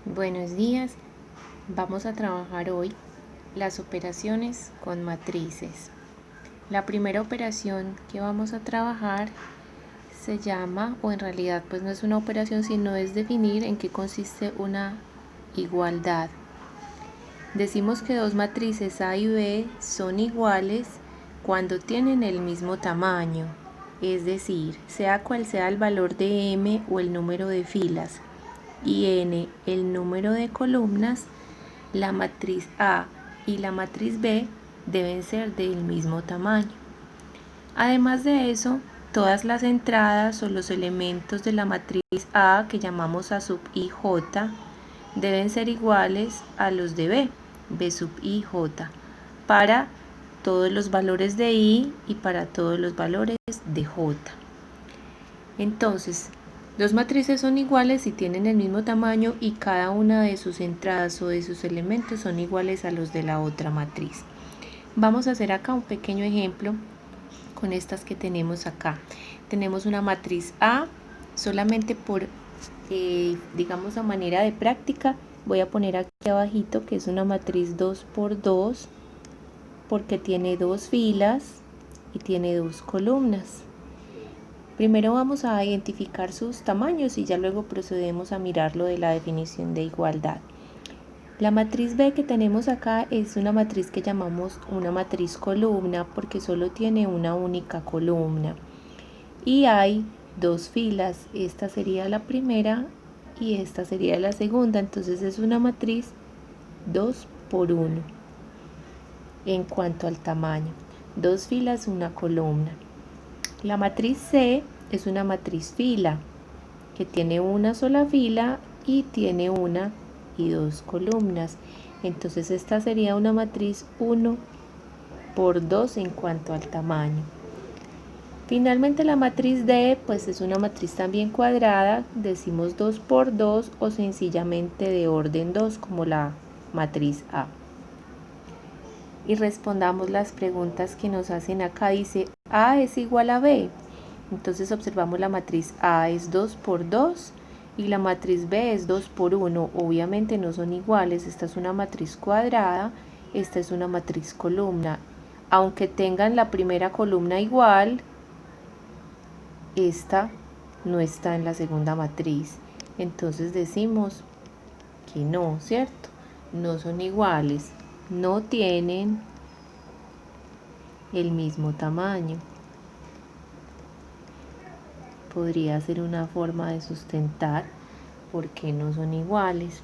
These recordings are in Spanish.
Buenos días, vamos a trabajar hoy las operaciones con matrices. La primera operación que vamos a trabajar se llama, o en realidad pues no es una operación, sino es definir en qué consiste una igualdad. Decimos que dos matrices A y B son iguales cuando tienen el mismo tamaño, es decir, sea cual sea el valor de m o el número de filas y n el número de columnas, la matriz A y la matriz B deben ser del mismo tamaño. Además de eso, todas las entradas o los elementos de la matriz A, que llamamos A sub i j, deben ser iguales a los de B sub i j, para todos los valores de i y para todos los valores de j. Entonces, dos matrices son iguales si tienen el mismo tamaño y cada una de sus entradas o de sus elementos son iguales a los de la otra matriz. Vamos a hacer acá un pequeño ejemplo con estas que tenemos acá. Tenemos una matriz A, solamente por, digamos a manera de práctica, voy a poner aquí abajito que es una matriz 2 por 2 porque tiene dos filas y tiene dos columnas. Primero vamos a identificar sus tamaños y ya luego procedemos a mirar lo de la definición de igualdad. La matriz B que tenemos acá es una matriz que llamamos una matriz columna porque solo tiene una única columna. Y hay dos filas, esta sería la primera y esta sería la segunda, entonces es una matriz 2 por 1 en cuanto al tamaño. Dos filas, una columna. La matriz C es una matriz fila que tiene una sola fila y tiene una y dos columnas. Entonces esta sería una matriz 1 por 2 en cuanto al tamaño. Finalmente la matriz D pues es una matriz también cuadrada, decimos 2 por 2 o sencillamente de orden 2 como la matriz A. Y respondamos las preguntas que nos hacen acá. Dice A es igual a B. Entonces observamos la matriz A es 2 por 2 y la matriz B es 2 por 1. Obviamente no son iguales. Esta es una matriz cuadrada, esta es una matriz columna. Aunque tengan la primera columna igual, esta no está en la segunda matriz. Entonces decimos que no, ¿cierto? No son iguales. No tienen el mismo tamaño. Podría ser una forma de sustentar por qué no son iguales.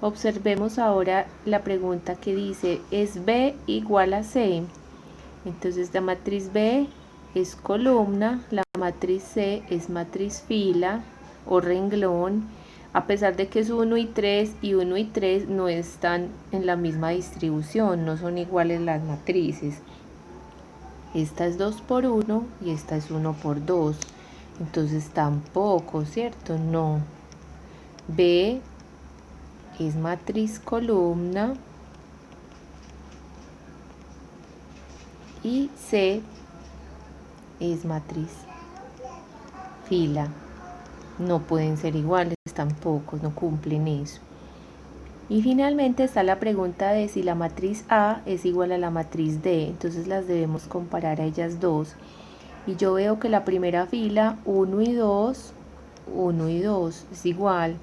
Observemos ahora la pregunta que dice, ¿es B igual a C? Entonces la matriz B es columna, la matriz C es matriz fila o renglón, a pesar de que es 1 y 3 y 1 y 3 no están en la misma distribución, no son iguales las matrices. Esta es 2 por 1 y esta es 1 por 2. Entonces tampoco, ¿cierto? No. B es matriz columna y C es matriz fila. No pueden ser iguales tampoco, no cumplen eso. Y finalmente está la pregunta de si la matriz A es igual a la matriz D. Entonces las debemos comparar a ellas dos. Y yo veo que la primera fila 1 y 2, 1 y 2 es igual.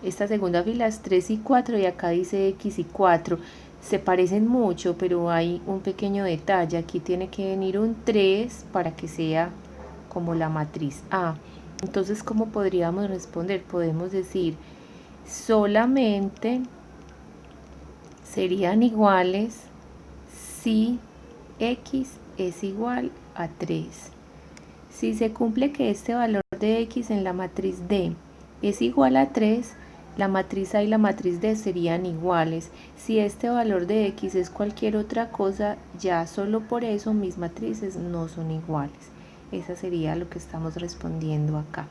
Esta segunda fila es 3 y 4 y acá dice X y 4. Se parecen mucho, pero hay un pequeño detalle. Aquí tiene que venir un 3 para que sea como la matriz A. Entonces, ¿cómo podríamos responder? Podemos decir solamente serían iguales si X es igual a 3. Si se cumple que este valor de X en la matriz D es igual a 3, la matriz A y la matriz D serían iguales. Si este valor de X es cualquier otra cosa, ya solo por eso mis matrices no son iguales. Esa sería lo que estamos respondiendo acá.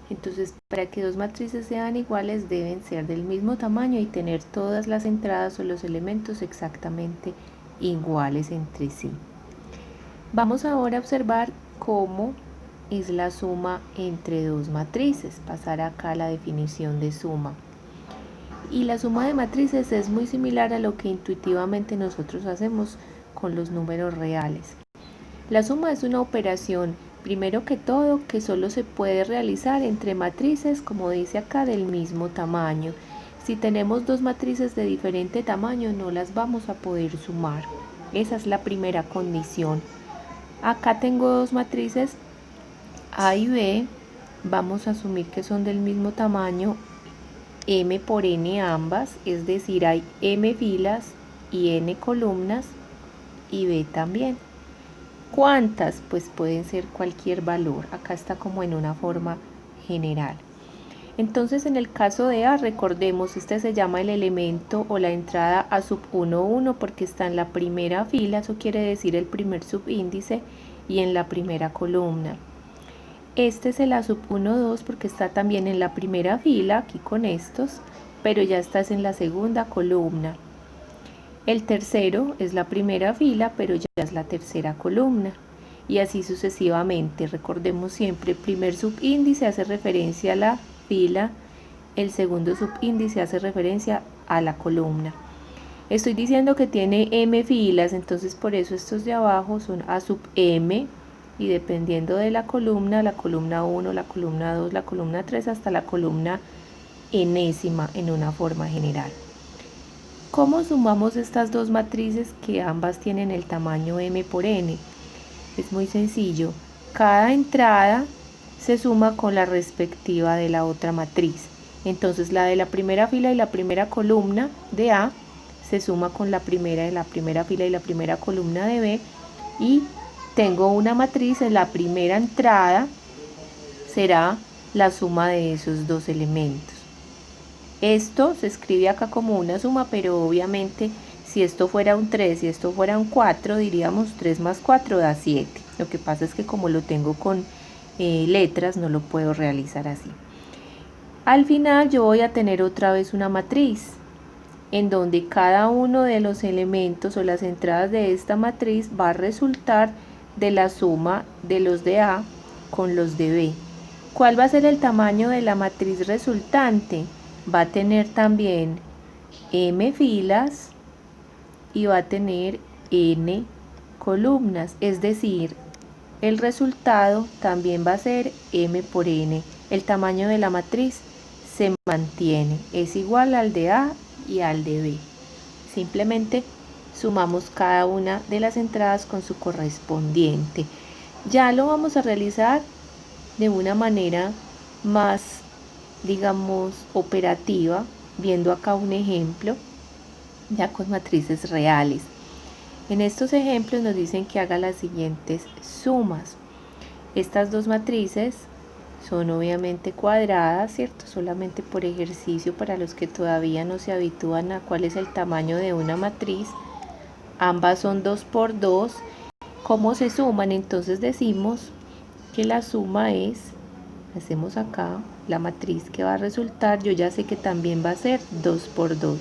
Entonces, para que dos matrices sean iguales deben ser del mismo tamaño y tener todas las entradas o los elementos exactamente iguales entre sí. Vamos ahora a observar cómo es la suma entre dos matrices. Pasar acá a la definición de suma. Y la suma de matrices es muy similar a lo que intuitivamente nosotros hacemos con los números reales. La suma es una operación, primero que todo, que solo se puede realizar entre matrices, como dice acá, del mismo tamaño. Si tenemos dos matrices de diferente tamaño, no las vamos a poder sumar. Esa es la primera condición. Acá tengo dos matrices A y B. Vamos a asumir que son del mismo tamaño, M por N ambas, es decir, hay M filas y N columnas, y B también. ¿Cuántas? Pues pueden ser cualquier valor. Acá está como en una forma general. Entonces, en el caso de A, recordemos, este se llama el elemento o la entrada A sub 1, 1 porque está en la primera fila, eso quiere decir el primer subíndice, y en la primera columna. Este es el A sub 1, 2 porque está también en la primera fila, aquí con estos, pero ya estás en la segunda columna. El tercero es la primera fila, pero ya es la tercera columna. Y así sucesivamente. Recordemos siempre, el primer subíndice hace referencia a la fila, el segundo subíndice hace referencia a la columna. Estoy diciendo que tiene M filas, entonces por eso estos de abajo son A sub M, y dependiendo de la columna 1, la columna 2, la columna 3, hasta la columna enésima en una forma general. ¿Cómo sumamos estas dos matrices que ambas tienen el tamaño M por N? Es muy sencillo. Cada entrada se suma con la respectiva de la otra matriz. Entonces la de la primera fila y la primera columna de A se suma con la primera de la primera fila y la primera columna de B, y tengo una matriz en la primera entrada, será la suma de esos dos elementos. Esto se escribe acá como una suma, pero obviamente si esto fuera un 3 y esto fuera un 4, diríamos 3 más 4 da 7. Lo que pasa es que como lo tengo con letras, no lo puedo realizar así. Al final yo voy a tener otra vez una matriz, en donde cada uno de los elementos o las entradas de esta matriz va a resultar de la suma de los de A con los de B. ¿Cuál va a ser el tamaño de la matriz resultante? Va a tener también M filas y va a tener N columnas, es decir, el resultado también va a ser M por N. El tamaño de la matriz se mantiene, es igual al de A y al de B. Simplemente sumamos cada una de las entradas con su correspondiente. Ya lo vamos a realizar de una manera más, digamos, operativa, viendo acá un ejemplo ya con matrices reales. En estos ejemplos nos dicen que haga las siguientes sumas. Estas dos matrices son obviamente cuadradas, ¿cierto? Solamente por ejercicio para los que todavía no se habitúan a cuál es el tamaño de una matriz. Ambas son 2 por 2. ¿Cómo se suman? Entonces decimos que la suma es, hacemos acá la matriz que va a resultar, yo ya sé que también va a ser 2 por 2.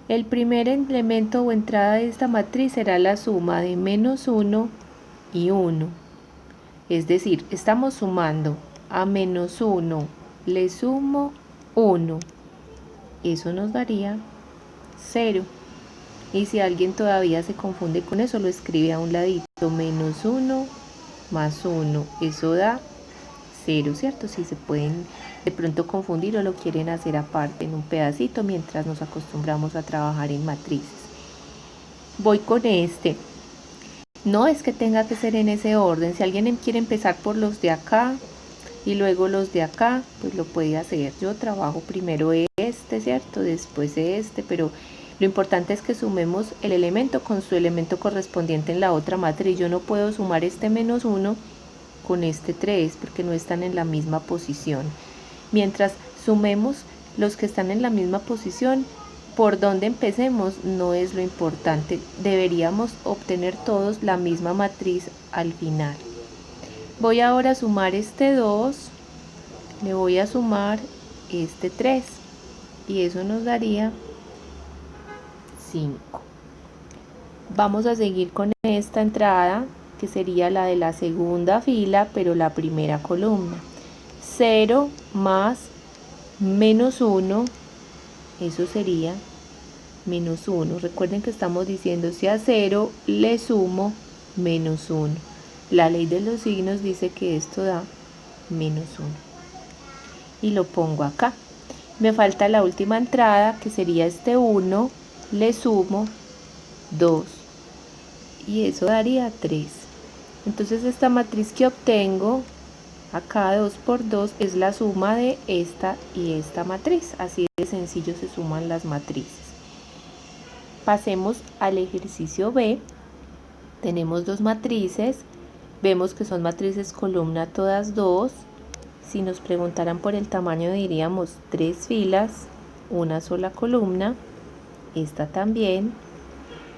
El primer elemento o entrada de esta matriz será la suma de menos 1 y 1. Es decir, estamos sumando a menos 1, le sumo 1. Eso nos daría 0. Y si alguien todavía se confunde con eso, lo escribe a un ladito, menos 1 más 1. Eso da 0, ¿cierto? Si se pueden de pronto confundir o lo quieren hacer aparte en un pedacito mientras nos acostumbramos a trabajar en matrices. Voy con este. No es que tenga que ser en ese orden. Si alguien quiere empezar por los de acá y luego los de acá, pues lo puede hacer. Yo trabajo primero este, ¿cierto? Después este, pero lo importante es que sumemos el elemento con su elemento correspondiente en la otra matriz. Yo no puedo sumar este menos 1 con este 3 porque no están en la misma posición. Mientras sumemos los que están en la misma posición, por donde empecemos no es lo importante. Deberíamos obtener todos la misma matriz al final. Voy ahora a sumar este 2, le voy a sumar este 3 y eso nos daría 5. Vamos a seguir con esta entrada que sería la de la segunda fila, pero la primera columna. 0 más menos 1 eso sería menos 1. Recuerden que estamos diciendo si a 0 le sumo menos 1. La ley de los signos dice que esto da menos 1. Y lo pongo acá. Me falta la última entrada, que sería este 1, le sumo 2. Y eso daría 3. Entonces esta matriz que obtengo acá 2 por 2 es la suma de esta y esta matriz. Así de sencillo se suman las matrices. Pasemos al ejercicio B. Tenemos dos matrices. Vemos que son matrices columna todas dos. Si nos preguntaran por el tamaño diríamos 3 filas, una sola columna. Esta también.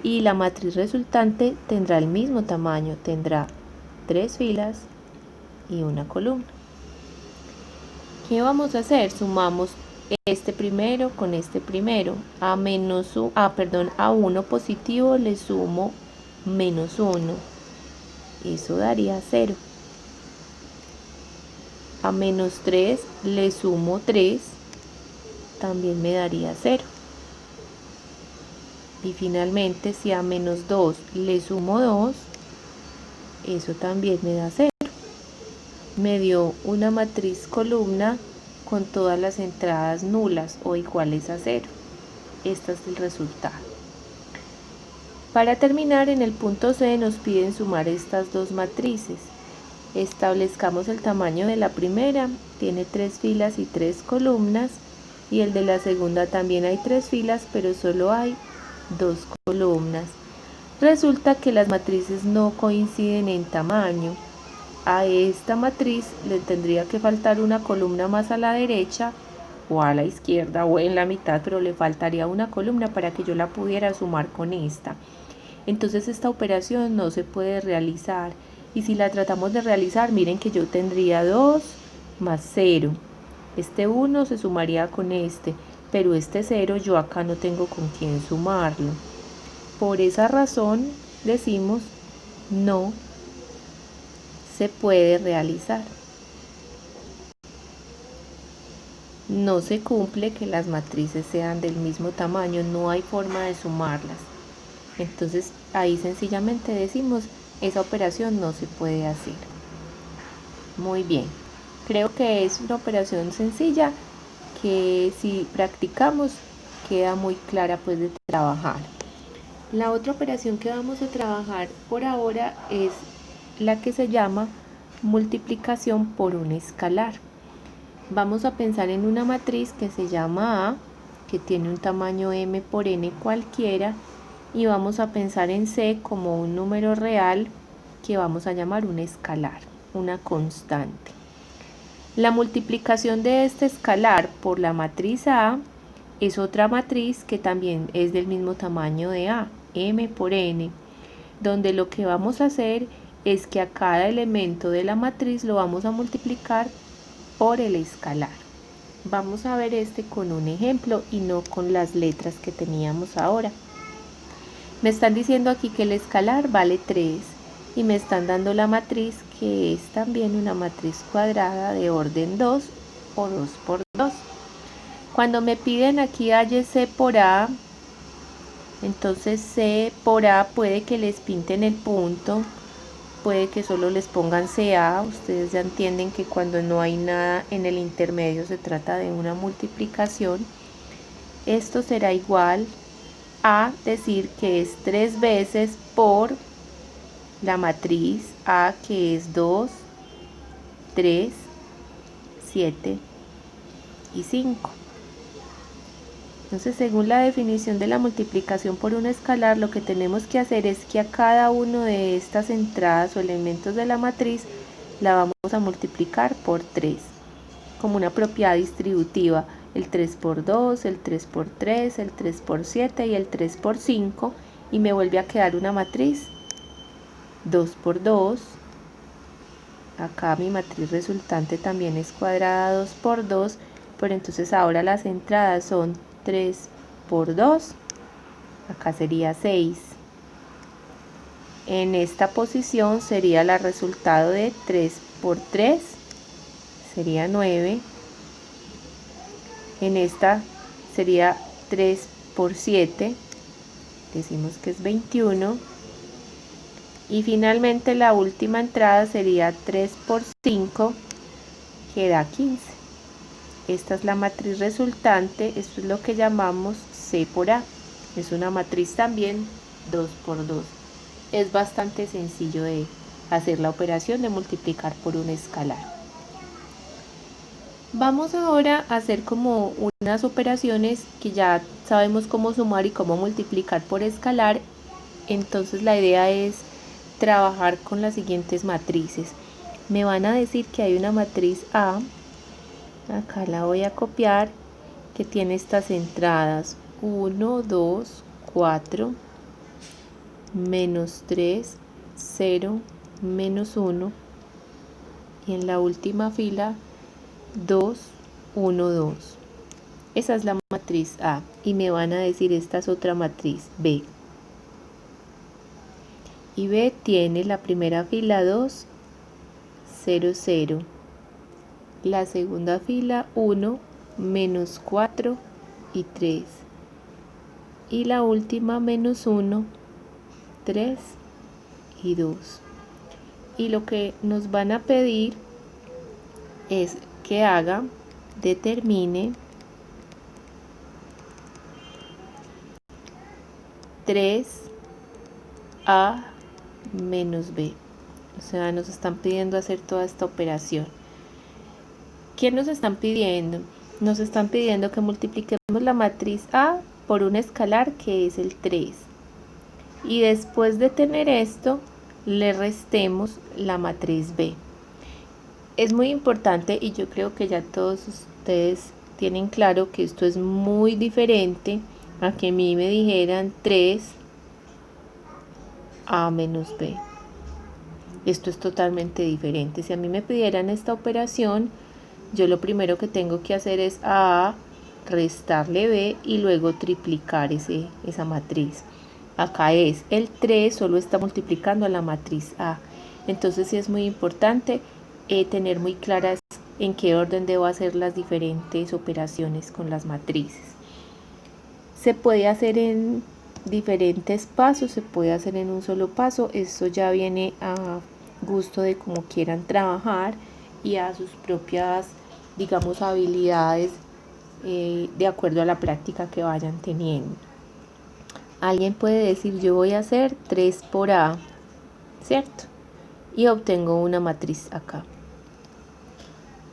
Y la matriz resultante tendrá el mismo tamaño. Tendrá 3 filas y una columna. ¿Qué vamos a hacer? Sumamos este primero con este primero. A 1 positivo le sumo menos 1. Eso daría 0. A menos 3 le sumo 3. También me daría 0. Y finalmente si a menos 2 le sumo 2, eso también me da 0. Me dio una matriz columna con todas las entradas nulas o iguales a 0. Este es el resultado. Para terminar, en el punto C nos piden sumar estas dos matrices. Establezcamos el tamaño de la primera, tiene 3 filas y 3 columnas, y el de la segunda también hay 3 filas, pero solo hay 2 columnas. Resulta que las matrices no coinciden en tamaño. A esta matriz le tendría que faltar una columna más a la derecha o a la izquierda o en la mitad, pero le faltaría una columna para que yo la pudiera sumar con esta. Entonces esta operación no se puede realizar, y si la tratamos de realizar, miren que yo tendría 2 más 0. Este 1 se sumaría con este, pero este 0 yo acá no tengo con quién sumarlo. Por esa razón decimos no se puede realizar. No se cumple que las matrices sean del mismo tamaño, no hay forma de sumarlas. Entonces ahí sencillamente decimos esa operación no se puede hacer. Muy bien, creo que es una operación sencilla que si practicamos queda muy clara pues de trabajar. La otra operación que vamos a trabajar por ahora es la que se llama multiplicación por un escalar. Vamos a pensar en una matriz que se llama A, que tiene un tamaño m por n cualquiera, y vamos a pensar en C como un número real que vamos a llamar un escalar, una constante. La multiplicación de este escalar por la matriz A es otra matriz que también es del mismo tamaño de A, m por n, donde lo que vamos a hacer es que a cada elemento de la matriz lo vamos a multiplicar por el escalar. Vamos a ver este con un ejemplo y no con las letras que teníamos ahora. Me están diciendo aquí que el escalar vale 3 y me están dando la matriz que es también una matriz cuadrada de orden 2 o 2 por 2. Cuando me piden aquí halle C por A, entonces C por A puede que les pinten el punto, puede que solo les pongan CA. Ustedes ya entienden que cuando no hay nada en el intermedio se trata de una multiplicación. Esto será igual a decir que es 3 veces por la matriz A, que es 2, 3, 7 y 5. Entonces, según la definición de la multiplicación por un escalar, lo que tenemos que hacer es que a cada uno de estas entradas o elementos de la matriz la vamos a multiplicar por 3, como una propiedad distributiva, el 3 por 2, el 3 por 3, el 3 por 7 y el 3 por 5, y me vuelve a quedar una matriz 2 por 2. Acá mi matriz resultante también es cuadrada 2 por 2, pero entonces ahora las entradas son 3 por 2, acá sería 6. En esta posición sería el resultado de 3 por 3, sería 9. En esta sería 3 por 7, decimos que es 21. Y finalmente la última entrada sería 3 por 5, que da 15. Esta es la matriz resultante, esto es lo que llamamos C por A. Es una matriz también 2 por 2. Es bastante sencillo de hacer la operación de multiplicar por un escalar. Vamos ahora a hacer como unas operaciones que ya sabemos cómo sumar y cómo multiplicar por escalar. Entonces la idea es trabajar con las siguientes matrices. Me van a decir que hay una matriz A, acá la voy a copiar, que tiene estas entradas 1, 2, 4, menos 3, 0, menos 1, y en la última fila 2, 1, 2. Esa es la matriz A. Y me van a decir, esta es otra matriz, B. Y B tiene la primera fila 2, 0, 0. La segunda fila 1, menos 4 y 3. Y la última menos 1, 3 y 2. Y lo que nos van a pedir es que determine 3A menos B. O sea, nos están pidiendo hacer toda esta operación. ¿Qué nos están pidiendo? Nos están pidiendo que multipliquemos la matriz A por un escalar que es el 3. Y después de tener esto, le restemos la matriz B. Es muy importante, y yo creo que ya todos ustedes tienen claro que esto es muy diferente a que a mí me dijeran 3A menos B. Esto es totalmente diferente. Si a mí me pidieran esta operación, yo lo primero que tengo que hacer es a A restarle B y luego triplicar esa matriz. Acá es el 3, solo está multiplicando a la matriz A. Entonces sí es muy importante tener muy claras en qué orden debo hacer las diferentes operaciones con las matrices. Se puede hacer en diferentes pasos, se puede hacer en un solo paso. Esto ya viene a gusto de cómo quieran trabajar y a sus propias, digamos, habilidades de acuerdo a la práctica que vayan teniendo. Alguien puede decir, yo voy a hacer 3 por A, ¿cierto? Y obtengo una matriz acá.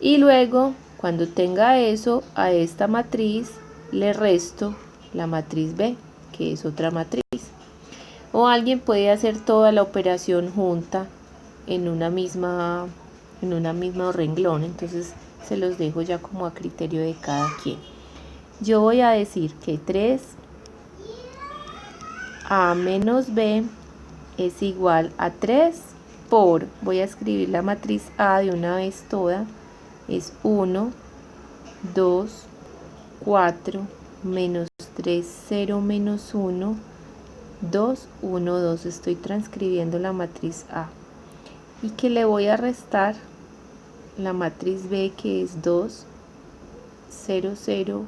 Y luego, cuando tenga eso, a esta matriz le resto la matriz B, que es otra matriz. O alguien puede hacer toda la operación junta en una misma renglón. Entonces se los dejo ya como a criterio de cada quien. Yo voy a decir que 3A menos B es igual a 3 por, voy a escribir la matriz A de una vez toda, es 1, 2, 4, menos 3, 0, menos 1, 2, 1, 2. Estoy transcribiendo la matriz A. Y que le voy a restar la matriz B, que es 2, 0, 0,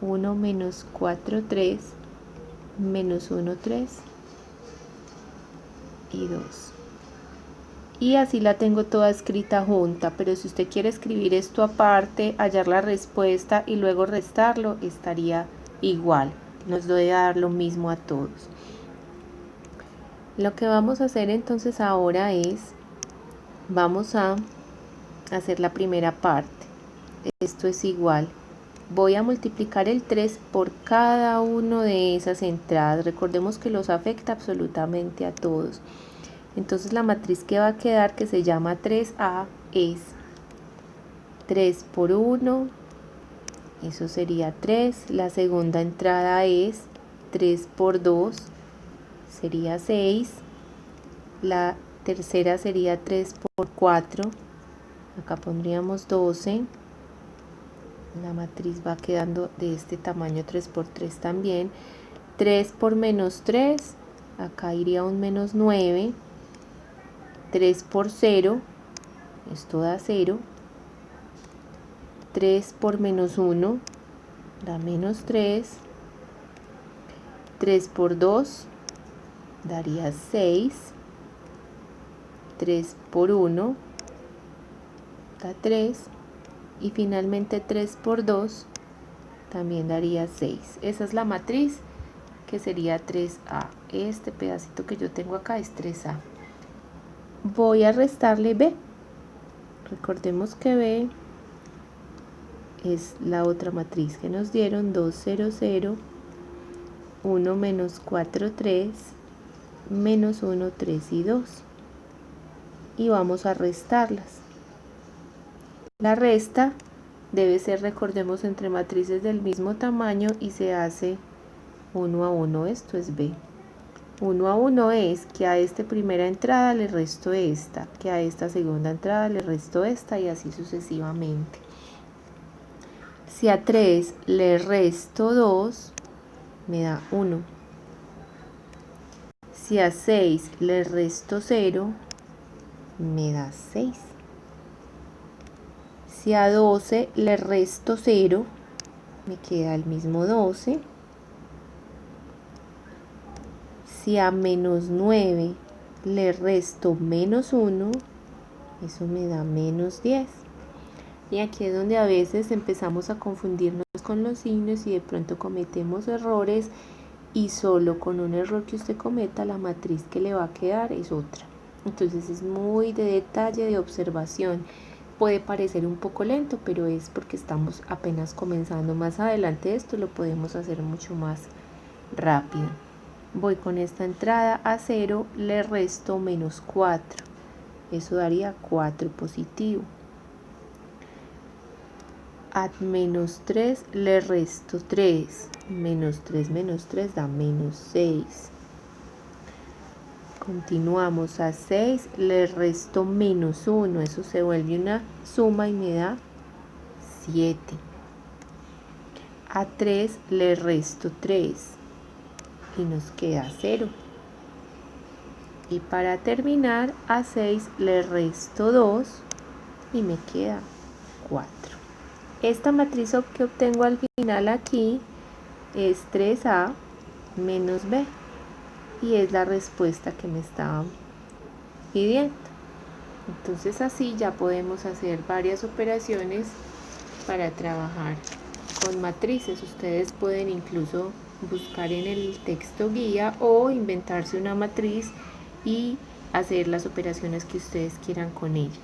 1, menos 4, 3, menos 1, 3 y 2. Y así la tengo toda escrita junta, pero si usted quiere escribir esto aparte, hallar la respuesta y luego restarlo, estaría igual. Nos debe dar lo mismo a todos. Lo que vamos a hacer entonces ahora es, vamos a hacer la primera parte. Esto es igual. Voy a multiplicar el 3 por cada uno de esas entradas. Recordemos que los afecta absolutamente a todos. Entonces la matriz que va a quedar, que se llama 3A, es 3 por 1, eso sería 3. La segunda entrada es 3 por 2, sería 6. La tercera sería 3 por 4, acá pondríamos 12. La matriz va quedando de este tamaño, 3 por 3 también. 3 por menos 3, acá iría un menos 9. 3 por 0, esto da 0. 3 por menos 1, da menos 3. 3 por 2 daría 6. 3 por 1 da 3. Y finalmente 3 por 2 también daría 6. Esa es la matriz que sería 3A. Este pedacito que yo tengo acá es 3A. Voy a restarle B. Recordemos que B es la otra matriz que nos dieron, 2, 0, 0, 1 menos 4, 3, menos 1, 3 y 2. Y vamos a restarlas. La resta debe ser, recordemos, entre matrices del mismo tamaño y se hace 1 a 1. Esto es B. 1 a 1 es que a esta primera entrada le resto esta, que a esta segunda entrada le resto esta y así sucesivamente. Si a 3 le resto 2, me da 1. Si a 6 le resto 0, me da 6. Si a 12 le resto 0, me queda el mismo 12. Si a menos 9 le resto menos 1, eso me da menos 10. Y aquí es donde a veces empezamos a confundirnos con los signos y de pronto cometemos errores, y solo con un error que usted cometa, la matriz que le va a quedar es otra. Entonces es muy de detalle, de observación. Puede parecer un poco lento, pero es porque estamos apenas comenzando. Más adelante esto lo podemos hacer mucho más rápido. Voy con esta entrada a 0, le resto menos 4. Eso daría 4 positivo. A menos 3 le resto 3. Menos 3 da menos 6. Continuamos. A 6 le resto menos 1. Eso se vuelve una suma y me da 7. A 3 le resto 3 y nos queda 0. Y para terminar, a 6 le resto 2 y me queda 4. Esta matriz que obtengo al final aquí es 3A menos B y es la respuesta que me estaban pidiendo. Entonces así ya podemos hacer varias operaciones para trabajar con matrices. Ustedes pueden incluso buscar en el texto guía o inventarse una matriz y hacer las operaciones que ustedes quieran con ellas.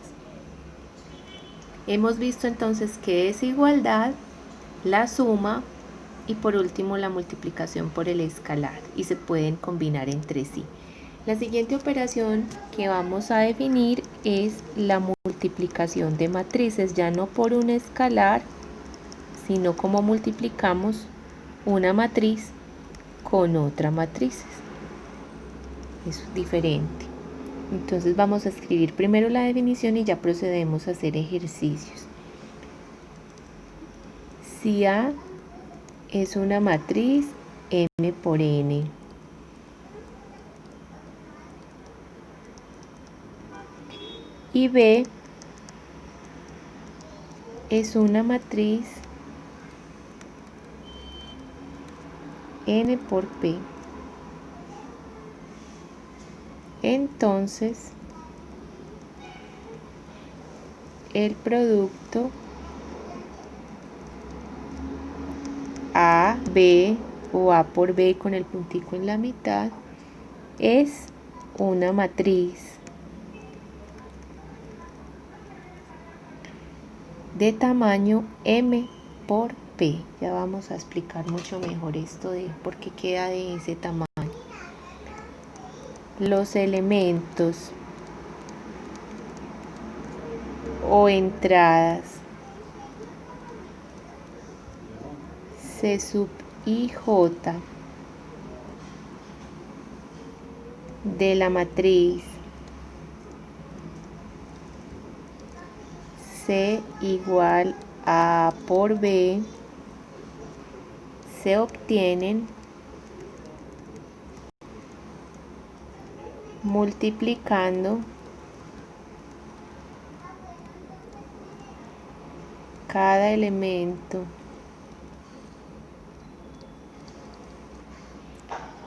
Hemos visto entonces qué es igualdad, la suma y por último la multiplicación por el escalar, y se pueden combinar entre sí. La siguiente operación que vamos a definir es la multiplicación de matrices, ya no por un escalar, sino como multiplicamos una matriz con otra matriz. Es diferente. Entonces vamos a escribir primero la definición y ya procedemos a hacer ejercicios. Si A es una matriz M por N, y B es una matriz N por P, entonces el producto A, B o A por B con el puntico en la mitad es una matriz de tamaño M por P. Ya vamos a explicar mucho mejor esto de por qué queda de ese tamaño. Los elementos o entradas C sub I J de la matriz C igual a por B se obtienen multiplicando cada elemento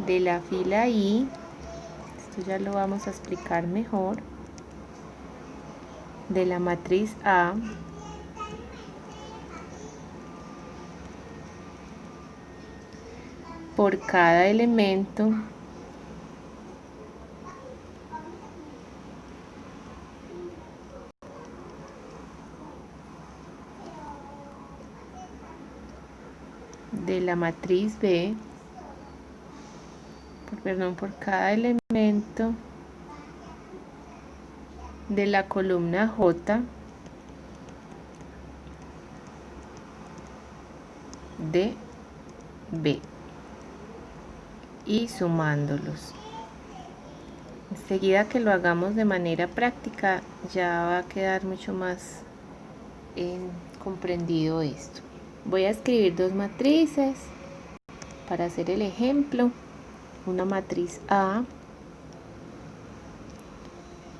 de la fila I, esto ya lo vamos a explicar mejor, de la matriz A, por cada elemento de la matriz B, por cada elemento de la columna J de B, y sumándolos. Enseguida que lo hagamos de manera práctica ya va a quedar mucho más comprendido esto. Voy a escribir dos matrices para hacer el ejemplo. Una matriz A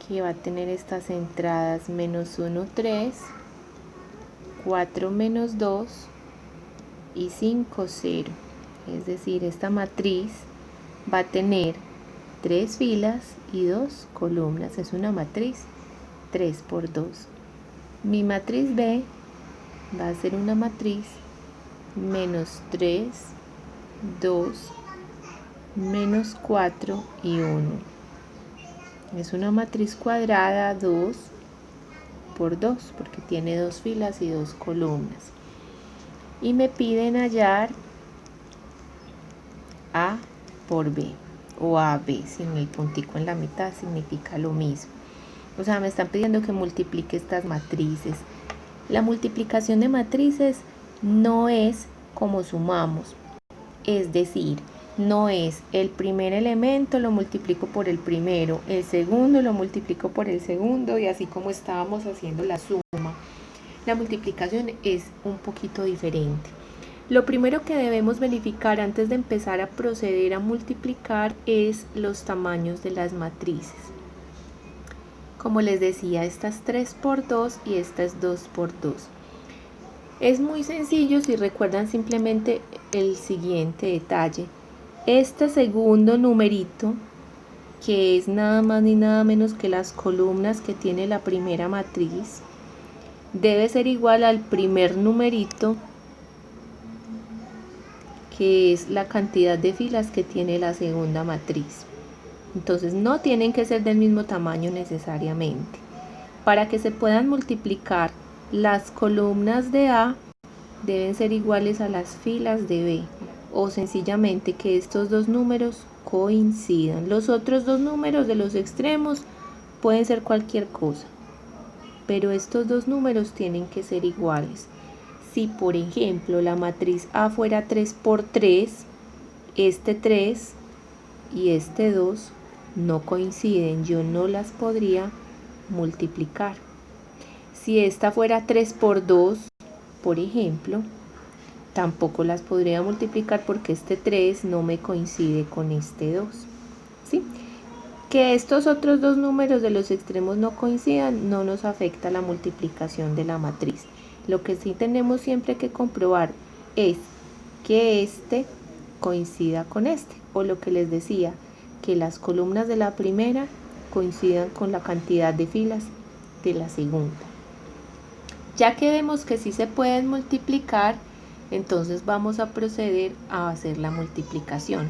que va a tener estas entradas menos 1, 3, 4, menos 2 y 5, 0. Es decir, esta matriz va a tener 3 filas y 2 columnas. Es una matriz 3 por 2. Mi matriz B va a ser una matriz menos 3, 2, menos 4 y 1. Es una matriz cuadrada 2 por 2 porque tiene 2 filas y 2 columnas. Y me piden hallar A por B o AB sin el puntico en la mitad, significa lo mismo. O sea, me están pidiendo que multiplique estas matrices. La multiplicación de matrices no es como sumamos, es decir, no es el primer elemento lo multiplico por el primero, el segundo lo multiplico por el segundo y así como estábamos haciendo la suma. La multiplicación es un poquito diferente. Lo primero que debemos verificar antes de empezar a proceder a multiplicar es los tamaños de las matrices. Como les decía, esta es 3 por 2 y esta es 2 por 2. Es muy sencillo si recuerdan simplemente el siguiente detalle. Este segundo numerito, que es nada más ni nada menos que las columnas que tiene la primera matriz, debe ser igual al primer numerito, que es la cantidad de filas que tiene la segunda matriz. Entonces no tienen que ser del mismo tamaño necesariamente. Para que se puedan multiplicar, las columnas de A deben ser iguales a las filas de B, o sencillamente que estos dos números coincidan. Los otros dos números de los extremos pueden ser cualquier cosa, pero estos dos números tienen que ser iguales. Si por ejemplo la matriz A fuera 3 por 3, este 3 y este 2 no coinciden, yo no las podría multiplicar. Si esta fuera 3 por 2, por ejemplo, tampoco las podría multiplicar porque este 3 no me coincide con este 2. ¿Sí? Que estos otros dos números de los extremos no coincidan no nos afecta la multiplicación de la matriz. Lo que sí tenemos siempre que comprobar es que este coincida con este, o lo que les decía, que las columnas de la primera coincidan con la cantidad de filas de la segunda. Ya que vemos que sí se pueden multiplicar, entonces vamos a proceder a hacer la multiplicación.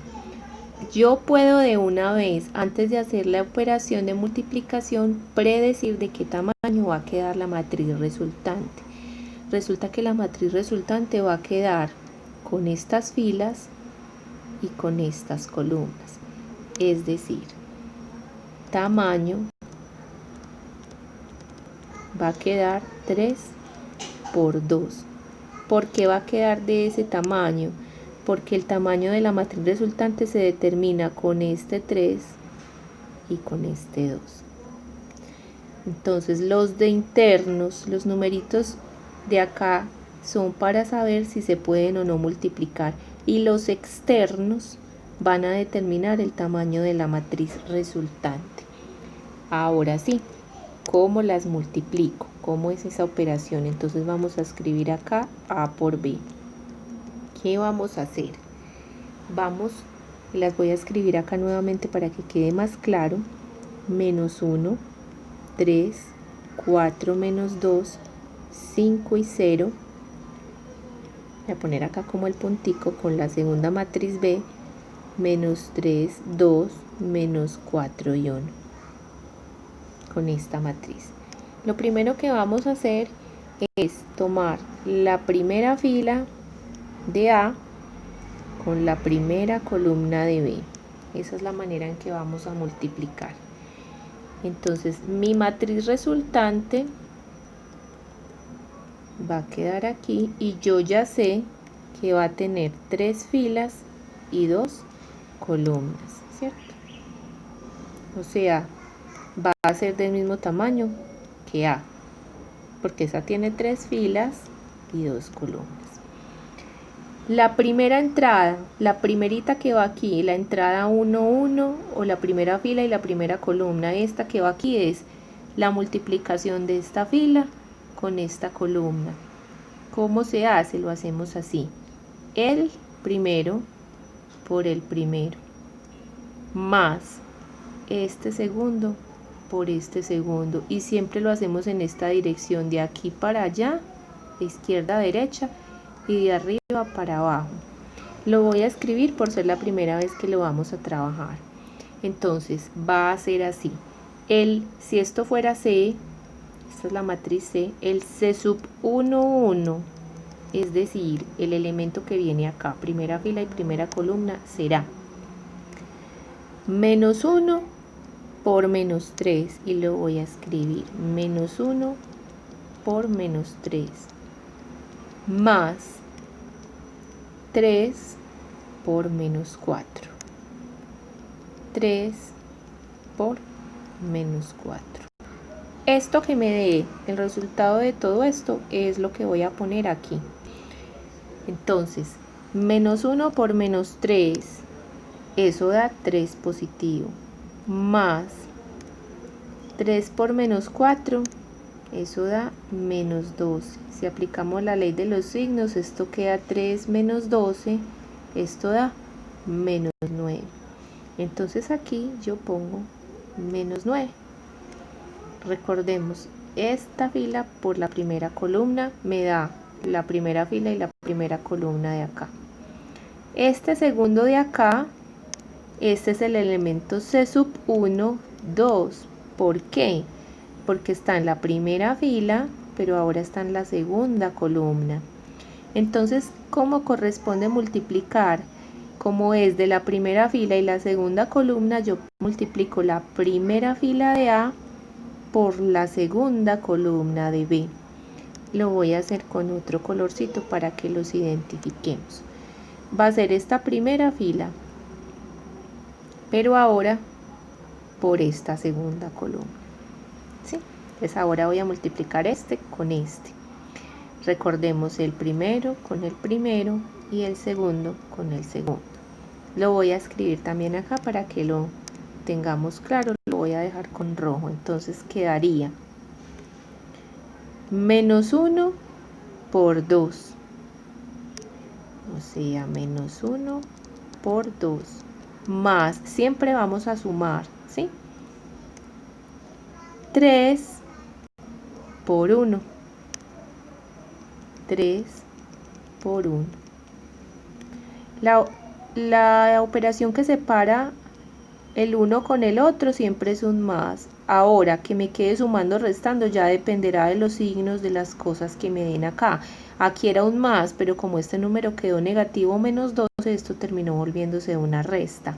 Yo puedo de una vez, antes de hacer la operación de multiplicación, predecir de qué tamaño va a quedar la matriz resultante. Resulta que la matriz resultante va a quedar con estas filas y con estas columnas. Es decir, tamaño va a quedar 3 por 2. ¿Por qué va a quedar de ese tamaño? Porque el tamaño de la matriz resultante se determina con este 3 y con este 2. Entonces los de internos, los numeritos de acá, son para saber si se pueden o no multiplicar, y los externos van a determinar el tamaño de la matriz resultante. Ahora sí, ¿cómo las multiplico? ¿Cómo es esa operación? Entonces vamos a escribir acá A por B. ¿Qué vamos a hacer? Vamos y las voy a escribir acá nuevamente para que quede más claro. Menos 1, 3, 4 menos 2, 5 y 0. Voy a poner acá como el puntico con la segunda matriz B, menos 3, 2, menos 4 y 1. Con esta matriz. Lo primero que vamos a hacer es tomar la primera fila de A con la primera columna de B. Esa es la manera en que vamos a multiplicar. Entonces mi matriz resultante va a quedar aquí y yo ya sé que va a tener 3 filas y 2 columnas, ¿cierto? O sea, va a ser del mismo tamaño que A, porque esa tiene 3 filas y 2 columnas. La primera entrada, la primerita que va aquí, la entrada 1, 1, o la primera fila y la primera columna, esta que va aquí es la multiplicación de esta fila con esta columna. ¿Cómo se hace? Lo hacemos así. El primero por el primero, más este segundo por este segundo, y siempre lo hacemos en esta dirección, de aquí para allá, de izquierda a derecha y de arriba para abajo. Lo voy a escribir por ser la primera vez que lo vamos a trabajar. Entonces va a ser así. Si esto fuera C, esta es la matriz C, el C sub 1, 1, es decir, el elemento que viene acá, primera fila y primera columna, será menos 1 por menos 3, y lo voy a escribir menos 1 por menos 3, más 3 por menos 4, 3 por menos 4. Esto que me dé el resultado de todo esto es lo que voy a poner aquí. Entonces, menos 1 por menos 3, eso da 3 positivo, más 3 por menos 4, eso da menos 12. Si aplicamos la ley de los signos, esto queda 3 menos 12, esto da menos 9. Entonces aquí yo pongo menos 9. Recordemos, esta fila por la primera columna me da la primera fila y la primera columna de acá. Este segundo de acá, este es el elemento C sub 1, 2. ¿Por qué? Porque está en la primera fila, pero ahora está en la segunda columna. Entonces, ¿cómo corresponde multiplicar? Como es de la primera fila y la segunda columna, yo multiplico la primera fila de A por la segunda columna de B. Lo voy a hacer con otro colorcito para que los identifiquemos. Va a ser esta primera fila, pero ahora por esta segunda columna. ¿Sí? Pues ahora voy a multiplicar este con este. Recordemos el primero con el primero y el segundo con el segundo. Lo voy a escribir también acá para que lo tengamos claro. Lo voy a dejar con rojo. Entonces quedaría menos 1 por 2. O sea, menos 1 por 2. Más, siempre vamos a sumar, ¿sí? 3 por 1. 3 por 1. La operación que separa el uno con el otro siempre es un más. Ahora que me quede sumando o restando ya dependerá de los signos de las cosas que me den acá. Aquí era un más, pero como este número quedó negativo menos 12, esto terminó volviéndose una resta.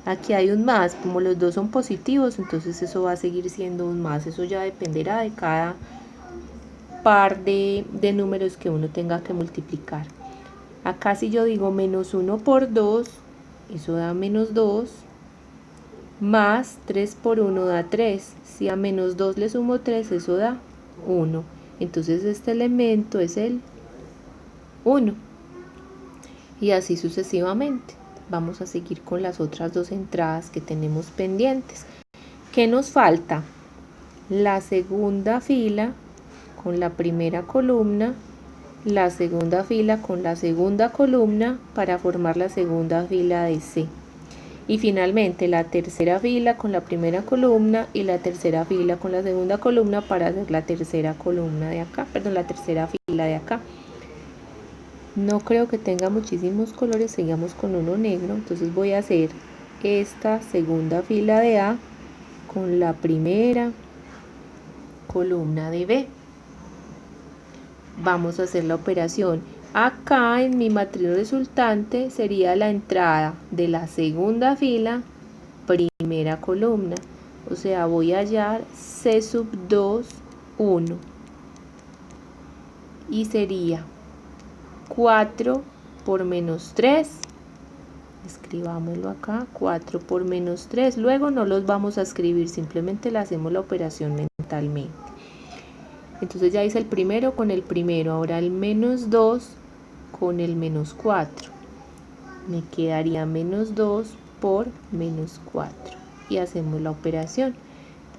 Aquí hay un más, como los dos son positivos, entonces eso va a seguir siendo un más. Eso ya dependerá de cada par de números que uno tenga que multiplicar. Acá si yo digo menos 1 por 2, eso da menos 2, más 3 por 1 da 3. Si a menos 2 le sumo 3, eso da 1. Entonces este elemento es el 1. Y así sucesivamente. Vamos a seguir con las otras dos entradas que tenemos pendientes. ¿Qué nos falta? La segunda fila con la primera columna, la segunda fila con la segunda columna para formar la segunda fila de C. Y finalmente la tercera fila con la primera columna y la tercera fila con la segunda columna para hacer la tercera columna de acá, perdón, la tercera fila de acá. No creo que tenga muchísimos colores, sigamos con uno negro. Entonces voy a hacer esta segunda fila de A con la primera columna de B. Vamos a hacer la operación. Acá en mi matriz resultante sería la entrada de la segunda fila, primera columna. O sea, voy a hallar C sub 2, 1. Y sería 4 por menos 3. Escribámoslo acá, 4 por menos 3. Luego no los vamos a escribir, simplemente le hacemos la operación mentalmente. Entonces ya hice el primero con el primero, ahora el menos 2 con el menos 4. Me quedaría menos 2 por menos 4. Y hacemos la operación.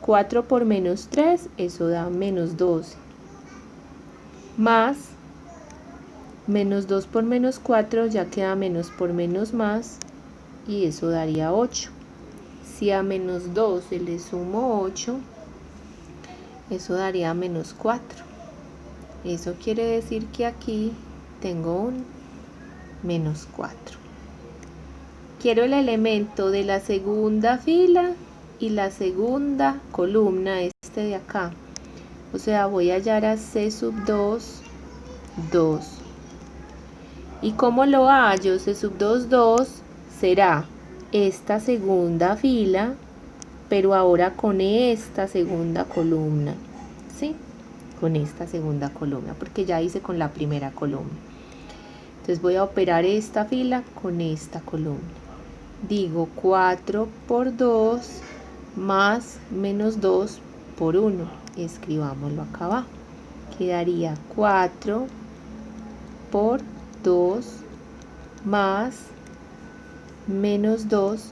4 por menos 3, eso da menos 12. Más menos 2 por menos 4, ya queda menos por menos más, y eso daría 8. Si a menos 2 se le sumo 8, eso daría menos 4. Eso quiere decir que aquí tengo un menos 4. Quiero el elemento de la segunda fila y la segunda columna, este de acá. O sea, voy a hallar a C sub 2, 2. ¿Y cómo lo hallo? C sub 2, 2 será esta segunda fila, pero ahora con esta segunda columna. ¿Sí? Con esta segunda columna, porque ya hice con la primera columna. Entonces voy a operar esta fila con esta columna. Digo 4 por 2 más menos 2 por 1. Escribámoslo acá abajo. Quedaría 4 por 2 más menos 2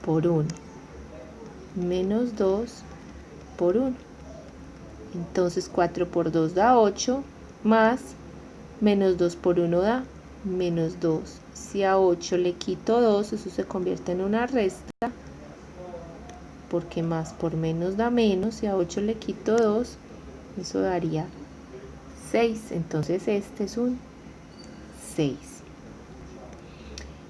por 1. Menos 2 por 1. Entonces 4 por 2 da 8, más menos 2 por 1 da menos 2. Si a 8 le quito 2, eso se convierte en una resta, porque más por menos da menos. Si a 8 le quito 2, eso daría 6. Entonces este es un 6.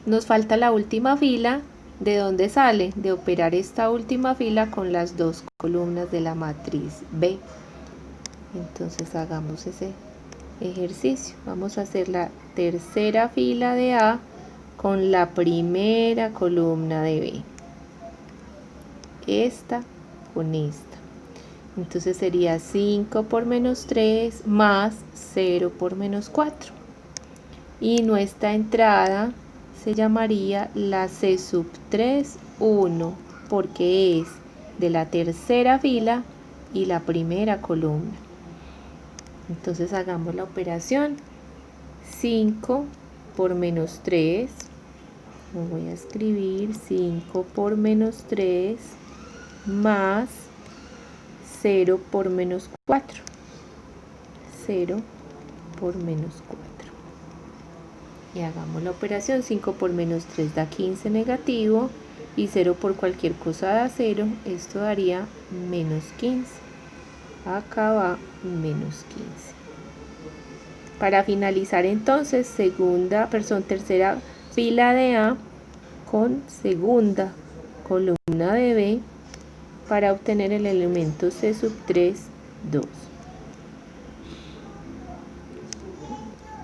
Nos falta la última fila. ¿De dónde sale? De operar esta última fila con las dos columnas de la matriz B. Entonces hagamos ese ejercicio. Vamos a hacer la tercera fila de A con la primera columna de B. Esta con esta. Entonces sería 5 por menos 3 más 0 por menos 4. Y nuestra entrada se llamaría la C sub 3, 1, porque es de la tercera fila y la primera columna. Entonces hagamos la operación. 5 por menos 3, lo voy a escribir, 5 por menos 3 más 0 por menos 4. 0 por menos 4. Y hagamos la operación. 5 por menos 3 da 15 negativo, y 0 por cualquier cosa da 0. Esto daría menos 15. Acá va menos 15. Para finalizar entonces, tercera fila de A con segunda columna de B para obtener el elemento C sub 3, 2.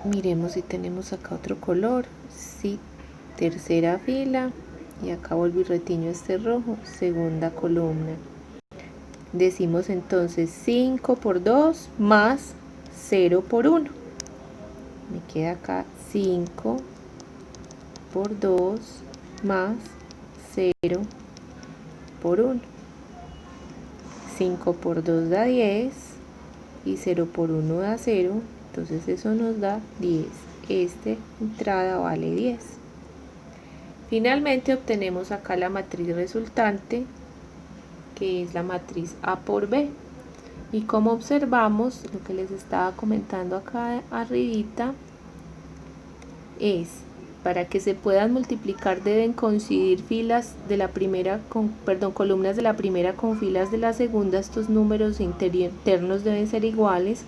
Miremos si tenemos acá otro color. Sí, tercera fila, y acá vuelvo y retiño este rojo, segunda columna. Decimos entonces 5 por 2 más 0 por 1. Me queda acá 5 por 2 más 0 por 1. 5 por 2 da 10, y 0 por 1 da 0. Entonces eso nos da 10. Esta entrada vale 10. Finalmente obtenemos acá la matriz resultante, que es la matriz A por B. Y como observamos, lo que les estaba comentando acá arribita, es para que se puedan multiplicar deben coincidir columnas de la primera con filas de la segunda. Estos números internos deben ser iguales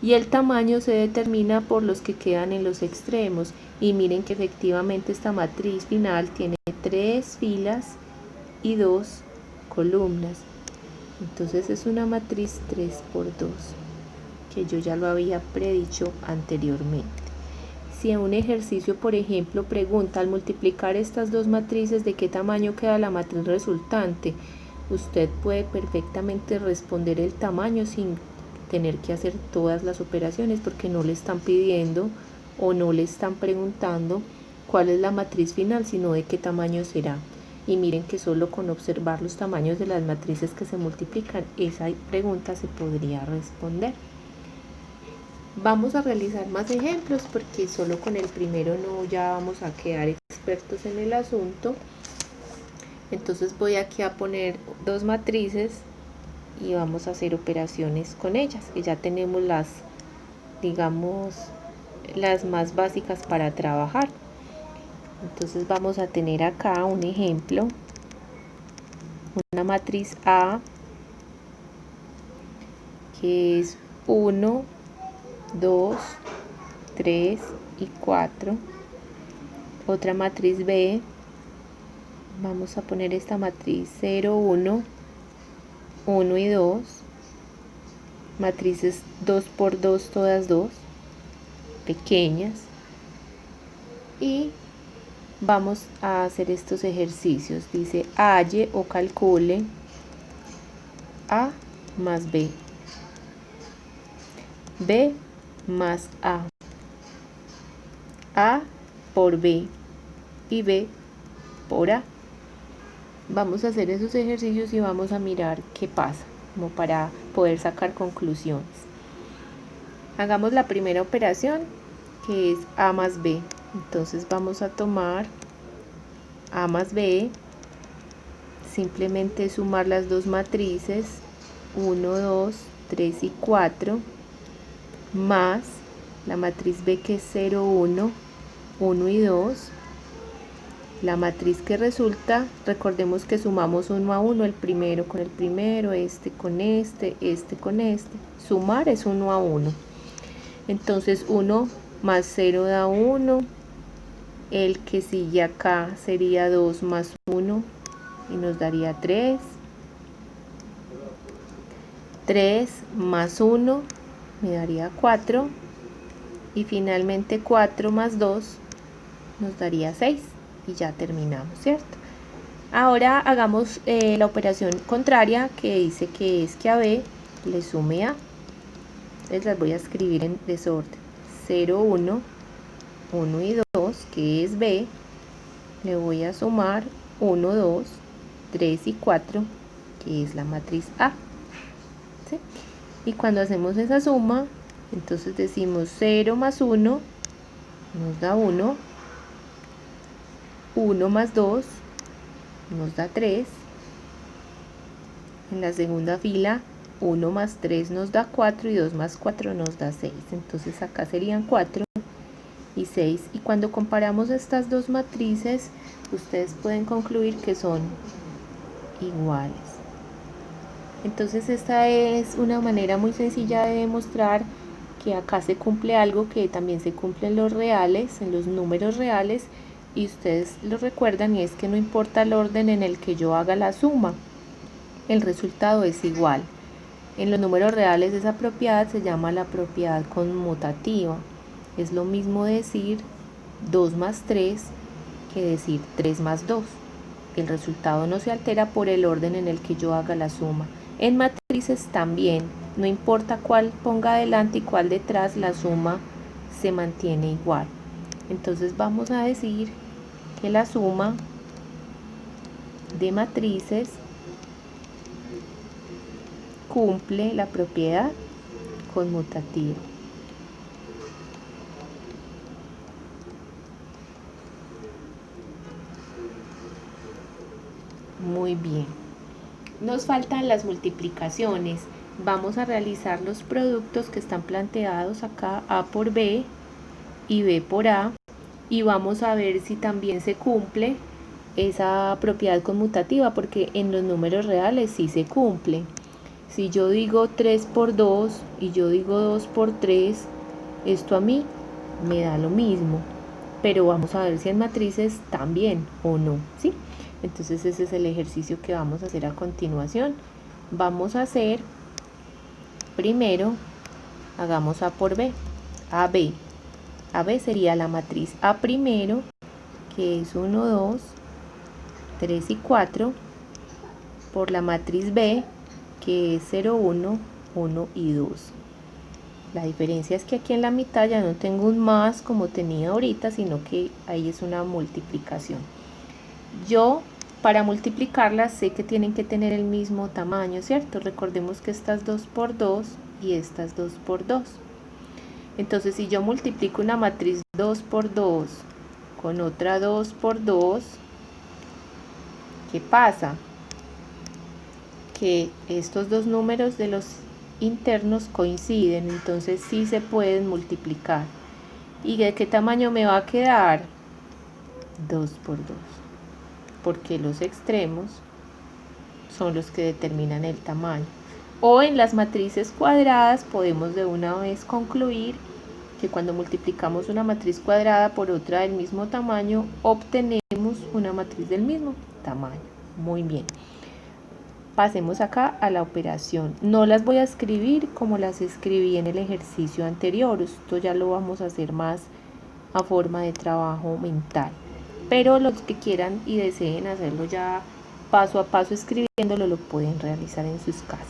y el tamaño se determina por los que quedan en los extremos. Y miren que efectivamente esta matriz final tiene 3 filas y 2 columnas. Entonces es una matriz 3 por 2, que yo ya lo había predicho anteriormente. Si en un ejercicio, por ejemplo, pregunta al multiplicar estas dos matrices de qué tamaño queda la matriz resultante, usted puede perfectamente responder el tamaño sin tener que hacer todas las operaciones, porque no le están pidiendo o no le están preguntando cuál es la matriz final, sino de qué tamaño será. Y miren que solo con observar los tamaños de las matrices que se multiplican, esa pregunta se podría responder. Vamos a realizar más ejemplos porque solo con el primero no ya vamos a quedar expertos en el asunto. Entonces voy aquí a poner dos matrices y vamos a hacer operaciones con ellas, que ya tenemos las, digamos, las más básicas para trabajar. Entonces vamos a tener acá un ejemplo, una matriz A, que es 1, 2, 3 y 4. Otra matriz B, vamos a poner esta matriz 0, 1, 1 y 2. Matrices 2 por 2, todas dos, pequeñas. Y vamos a hacer estos ejercicios. Dice, halle o calcule A más B, B más A por B y B por A. Vamos a hacer esos ejercicios y vamos a mirar qué pasa, como para poder sacar conclusiones. Hagamos la primera operación, que es A más B. Entonces vamos a tomar A más B, simplemente sumar las dos matrices 1, 2, 3 y 4, más la matriz B, que es 0, 1, 1 y 2. La matriz que resulta, recordemos que sumamos 1 a 1, el primero con el primero, este con este, este con este. Sumar es 1 a 1. Entonces 1 más 0 da 1. El que sigue acá sería 2 más 1 y nos daría 3. 3 más 1 me daría 4. Y finalmente 4 más 2 nos daría 6. Y ya terminamos, ¿cierto? Ahora hagamos la operación contraria, que dice que es que a B le sume A. Entonces las voy a escribir en desorden. 0, 1, 1 y 2, que es B, le voy a sumar 1, 2, 3 y 4, que es la matriz A. ¿Sí? Y cuando hacemos esa suma, entonces decimos 0 más 1 nos da 1, 1 más 2 nos da 3, en la segunda fila 1 más 3 nos da 4 y 2 más 4 nos da 6, entonces acá serían 4 y 6, y cuando comparamos estas dos matrices ustedes pueden concluir que son iguales. Entonces esta es una manera muy sencilla de demostrar que acá se cumple algo que también se cumple en los reales, en los números reales, y ustedes lo recuerdan, y es que no importa el orden en el que yo haga la suma, el resultado es igual. En los números reales esa propiedad se llama la propiedad conmutativa. Es lo mismo decir 2 más 3 que decir 3 más 2. El resultado no se altera por el orden en el que yo haga la suma. En matrices también, no importa cuál ponga adelante y cuál detrás, la suma se mantiene igual. Entonces vamos a decir que la suma de matrices cumple la propiedad conmutativa. Muy bien. Nos faltan las multiplicaciones. Vamos a realizar los productos que están planteados acá, A por B y B por A, y vamos a ver si también se cumple esa propiedad conmutativa, porque en los números reales sí se cumple. Si yo digo 3 por 2 y yo digo 2 por 3, esto a mí me da lo mismo, pero vamos a ver si en matrices también o no, ¿sí? Entonces ese es el ejercicio que vamos a hacer a continuación. Vamos a hacer primero, hagamos A por B, AB. AB sería la matriz A primero, que es 1, 2, 3 y 4, por la matriz B, que es 0, 1, 1 y 2. La diferencia es que aquí en la mitad ya no tengo un más como tenía ahorita, sino que ahí es una multiplicación. Yo, para multiplicarlas, sé que tienen que tener el mismo tamaño, ¿cierto? Recordemos que estas 2 por 2 y estas 2 por 2. Entonces, si yo multiplico una matriz 2 por 2 con otra 2 por 2, ¿qué pasa? Que estos dos números de los internos coinciden, entonces sí se pueden multiplicar. ¿Y de qué tamaño me va a quedar? 2 por 2, porque los extremos son los que determinan el tamaño. O en las matrices cuadradas podemos de una vez concluir que cuando multiplicamos una matriz cuadrada por otra del mismo tamaño, obtenemos una matriz del mismo tamaño. Muy bien. Pasemos acá a la operación. No las voy a escribir como las escribí en el ejercicio anterior. Esto ya lo vamos a hacer más a forma de trabajo mental. Pero los que quieran y deseen hacerlo ya paso a paso escribiéndolo, lo pueden realizar en sus casas.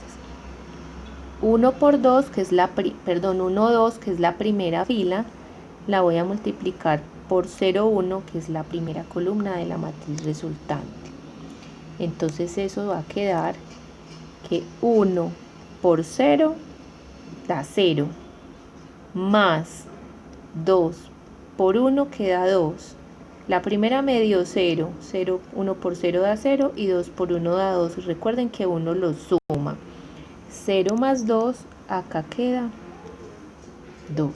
1 por 2, que es 1, 2, que es la primera fila, la voy a multiplicar por 0, 1, que es la primera columna de la matriz resultante. Entonces eso va a quedar que 1 por 0 da 0, más 2 por 1 queda 2. La primera me dio 0, 1 por 0 da 0 y 2 por 1 da 2. Recuerden que 1 lo suma. 0 más 2, acá queda 2.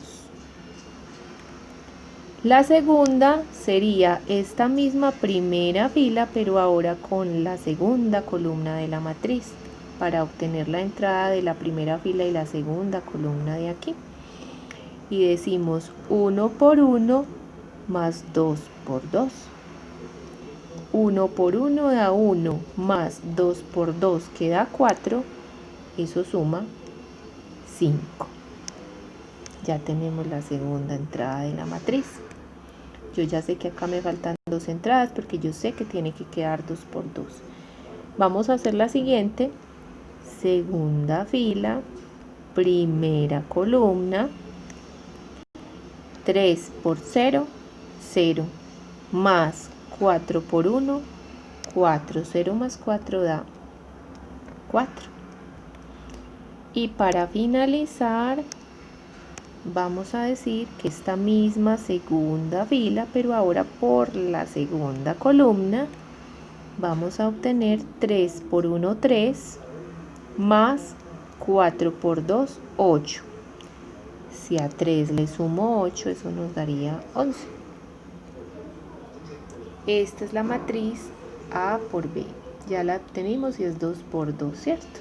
La segunda sería esta misma primera fila, pero ahora con la segunda columna de la matriz, para obtener la entrada de la primera fila y la segunda columna de aquí. Y decimos 1 por 1 más 2 por 2. 1 por 1 da 1, más 2 por 2 que da 4, eso suma 5. Ya tenemos la segunda entrada de la matriz. Yo ya sé que acá me faltan 2 entradas porque yo sé que tiene que quedar 2 por 2. Vamos a hacer la siguiente. Segunda fila, primera columna, 3 por 0, 0, más 4 por 1, 4, 0 más 4 da 4. Y para finalizar, vamos a decir que esta misma segunda fila, pero ahora por la segunda columna, vamos a obtener 3 por 1, 3, más 4 por 2, 8. Si a 3 le sumo 8, eso nos daría 11. Esta es la matriz A por B. Ya la obtenimos y es 2 por 2, ¿cierto?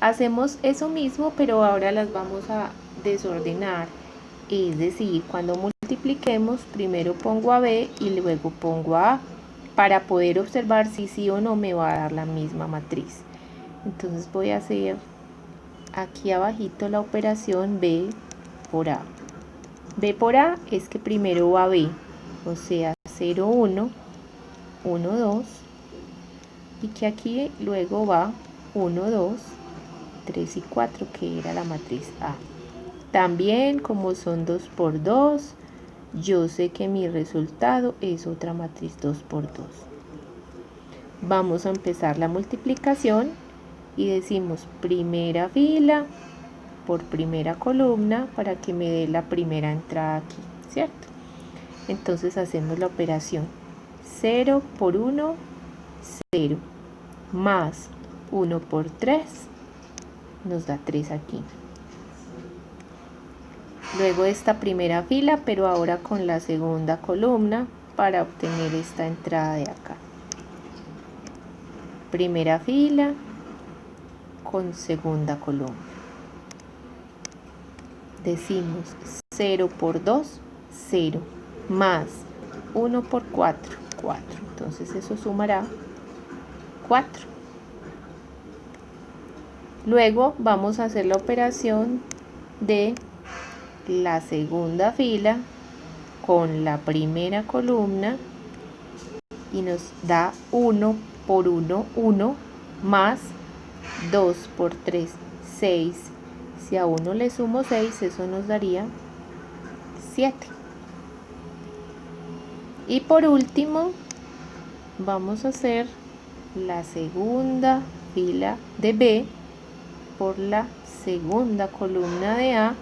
Hacemos eso mismo, pero ahora las vamos a desordenar. Es decir, cuando multipliquemos, primero pongo a B y luego pongo a A, para poder observar si sí o no me va a dar la misma matriz. Entonces voy a hacer aquí abajito la operación B por A. B por A es que primero va B, o sea 0, 1, 1, 2, y que aquí luego va 1, 2, 3 y 4, que era la matriz A. También, como son 2 por 2, yo sé que mi resultado es otra matriz 2 por 2. Vamos a empezar la multiplicación y decimos primera fila por primera columna para que me dé la primera entrada aquí, ¿cierto? Entonces hacemos la operación 0 por 1, 0, más 1 por 3, nos da 3 aquí. Luego esta primera fila, pero ahora con la segunda columna para obtener esta entrada de acá. Primera fila con segunda columna. Decimos 0 por 2, 0, más 1 por 4, 4. Entonces eso sumará 4. Luego vamos a hacer la operación de la segunda fila con la primera columna y nos da 1 por 1, 1, más 2 por 3, 6. Si a 1 le sumo 6, eso nos daría 7. Y por último, vamos a hacer la segunda fila de B por la segunda columna de A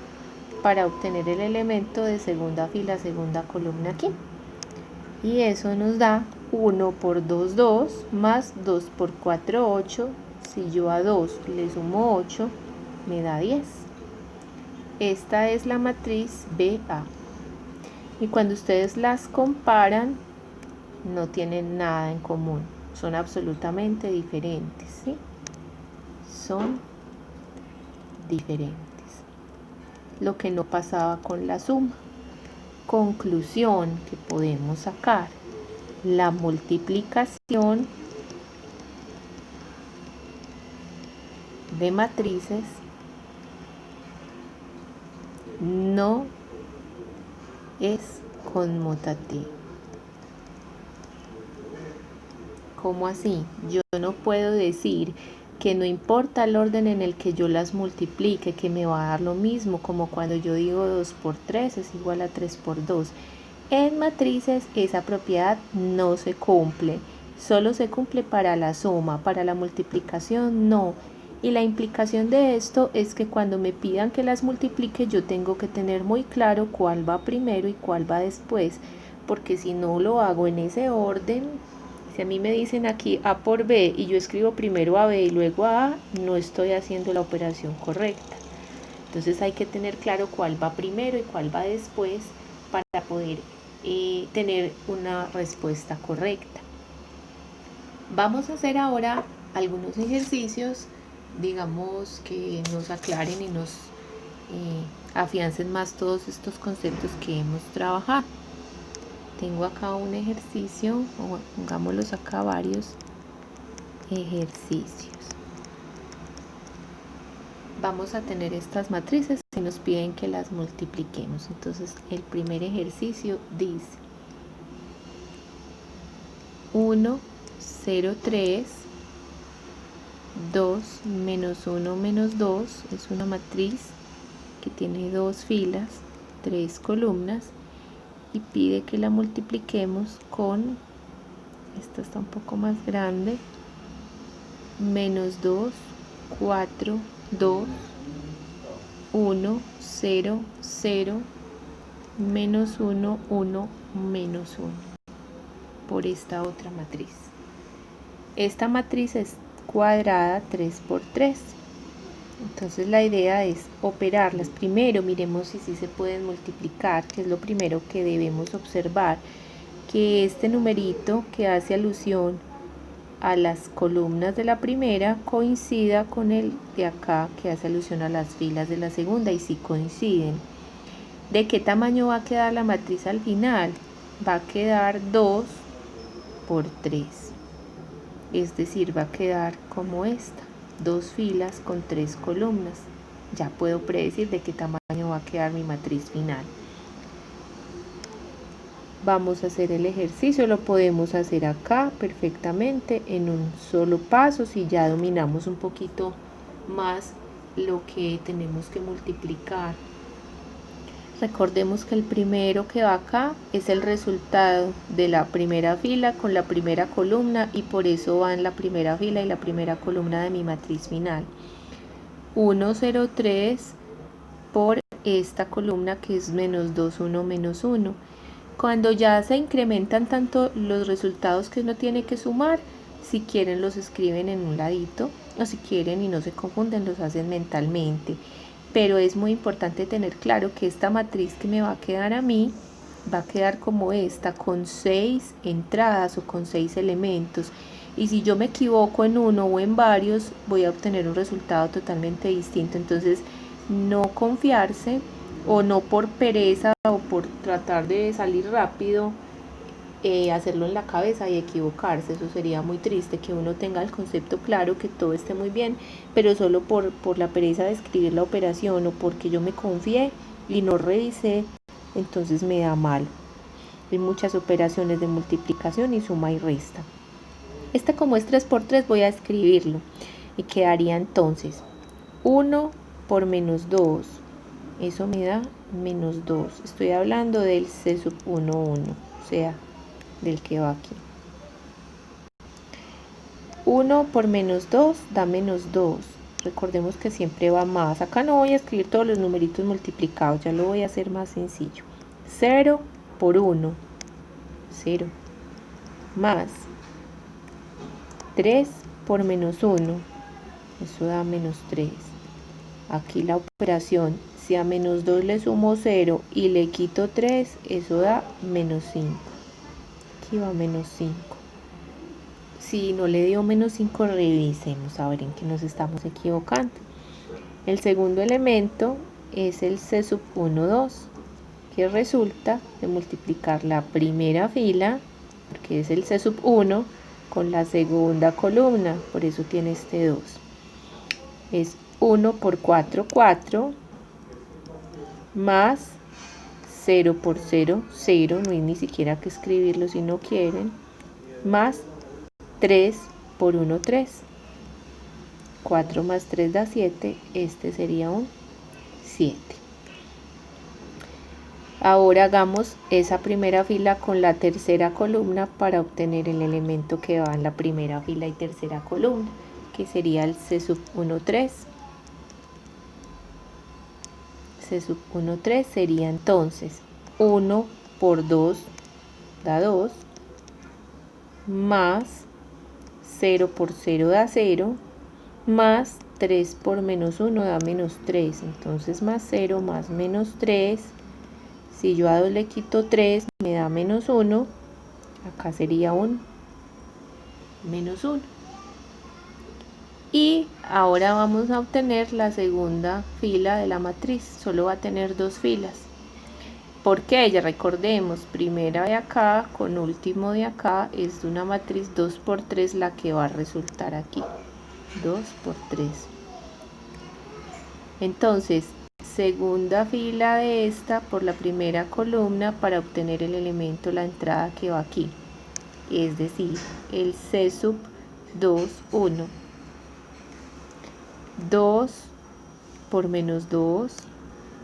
para obtener el elemento de segunda fila, segunda columna aquí. Y eso nos da 1 por 2, 2, más 2 por 4, 8. Si yo a 2 le sumo 8, me da 10. Esta es la matriz BA. Y cuando ustedes las comparan, no tienen nada en común. Son absolutamente diferentes, ¿sí? Son diferentes. Lo que no pasaba con la suma. Conclusión que podemos sacar. La multiplicación de matrices no es conmutativa. ¿Cómo así? Yo no puedo decir que no importa el orden en el que yo las multiplique, que me va a dar lo mismo, como cuando yo digo 2 por 3 es igual a 3 por 2. En matrices esa propiedad no se cumple, solo se cumple para la suma, para la multiplicación no. Y la implicación de esto es que cuando me pidan que las multiplique, yo tengo que tener muy claro cuál va primero y cuál va después, porque si no lo hago en ese orden, si a mí me dicen aquí A por B y yo escribo primero a B y luego a A, no estoy haciendo la operación correcta. Entonces hay que tener claro cuál va primero y cuál va después para poder tener una respuesta correcta. Vamos a hacer ahora algunos ejercicios, digamos, que nos aclaren y nos afiancen más todos estos conceptos que hemos trabajado. Tengo acá un ejercicio, o pongámoslos acá varios ejercicios. Vamos a tener estas matrices y nos piden que las multipliquemos. Entonces el primer ejercicio dice 1, 0, 3, 2, menos 1, menos 2. Es una matriz que tiene 2 filas, 3 columnas. Y pide que la multipliquemos con, esta está un poco más grande, menos 2, 4, 2, 1, 0, 0, menos 1, 1, menos 1, por esta otra matriz. Esta matriz es cuadrada 3 por 3. Entonces la idea es operarlas. Primero miremos si sí se pueden multiplicar, que es lo primero que debemos observar, que este numerito que hace alusión a las columnas de la primera coincida con el de acá que hace alusión a las filas de la segunda, y si coinciden. ¿De qué tamaño va a quedar la matriz al final? Va a quedar 2 por 3, es decir, va a quedar como esta. 2 filas con 3 columnas. Ya puedo predecir de qué tamaño va a quedar mi matriz final. Vamos a hacer el ejercicio, lo podemos hacer acá perfectamente en un solo paso si ya dominamos un poquito más lo que tenemos que multiplicar. Recordemos que el primero que va acá es el resultado de la primera fila con la primera columna, y por eso va en la primera fila y la primera columna de mi matriz final. 1, 0, 3 por esta columna que es menos 2, 1, menos 1. Cuando ya se incrementan tanto los resultados que uno tiene que sumar, si quieren los escriben en un ladito, o si quieren y no se confunden los hacen mentalmente. pero es muy importante tener claro que esta matriz que me va a quedar a mí va a quedar como esta, con 6 entradas o con 6 elementos. Y si yo me equivoco en uno o en varios, voy a obtener un resultado totalmente distinto. Entonces, no confiarse, o no por pereza o por tratar de salir rápido, hacerlo en la cabeza y equivocarse. Eso sería muy triste, que uno tenga el concepto claro, que todo esté muy bien, pero solo por la pereza de escribir la operación o porque yo me confié y no revisé, entonces me da mal. Hay muchas operaciones de multiplicación y suma y resta. Esta, como es 3 por 3, voy a escribirlo y quedaría entonces 1 por menos 2, eso me da menos 2. Estoy hablando del C sub 1, 1, o sea, del que va aquí. 1 por menos 2 da menos 2. Recordemos que siempre va más. Acá no voy a escribir todos los numeritos multiplicados, ya lo voy a hacer más sencillo. 0 por 1, 0, más 3 por menos 1, eso da menos 3. Aquí la operación, si a menos 2 le sumo 0 y le quito 3, eso da menos 5. Aquí va menos 5. Si no le dio menos 5, revisemos a ver en qué nos estamos equivocando. El segundo elemento es el C sub 1, 2, que resulta de multiplicar la primera fila, porque es el C sub 1, con la segunda columna, por eso tiene este 2. Es 1 por 4, 4, más 0 por 0, 0, no hay ni siquiera que escribirlo si no quieren, más 3 por 1, 3. 4 más 3 da 7, este sería un 7. Ahora hagamos esa primera fila con la tercera columna para obtener el elemento que va en la primera fila y tercera columna, que sería el C sub 1, 3. C sub 1, 3 sería entonces 1 por 2 da 2, más 0 por 0 da 0, más 3 por menos 1 da menos 3, entonces más 0 más menos 3, si yo a 2 le quito 3 me da menos 1, acá sería un menos 1. Y ahora vamos a obtener la segunda fila de la matriz, solo va a tener 2 filas. Porque ya recordemos, primera de acá con último de acá es una matriz 2 por 3 la que va a resultar aquí. 2 por 3. Entonces, segunda fila de esta por la primera columna para obtener el elemento, la entrada que va aquí. Es decir, el C sub 2, 1. 2 por menos 2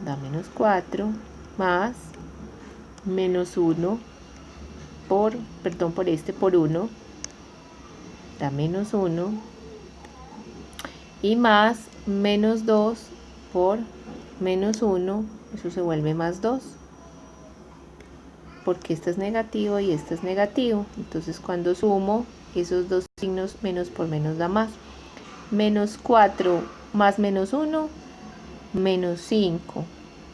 da menos 4, más menos 1 por 1 da menos 1, y más menos 2 por menos 1, eso se vuelve más 2, porque este es negativo y este es negativo, entonces cuando sumo esos dos signos, menos por menos da más. Menos 4 más menos 1, menos 5.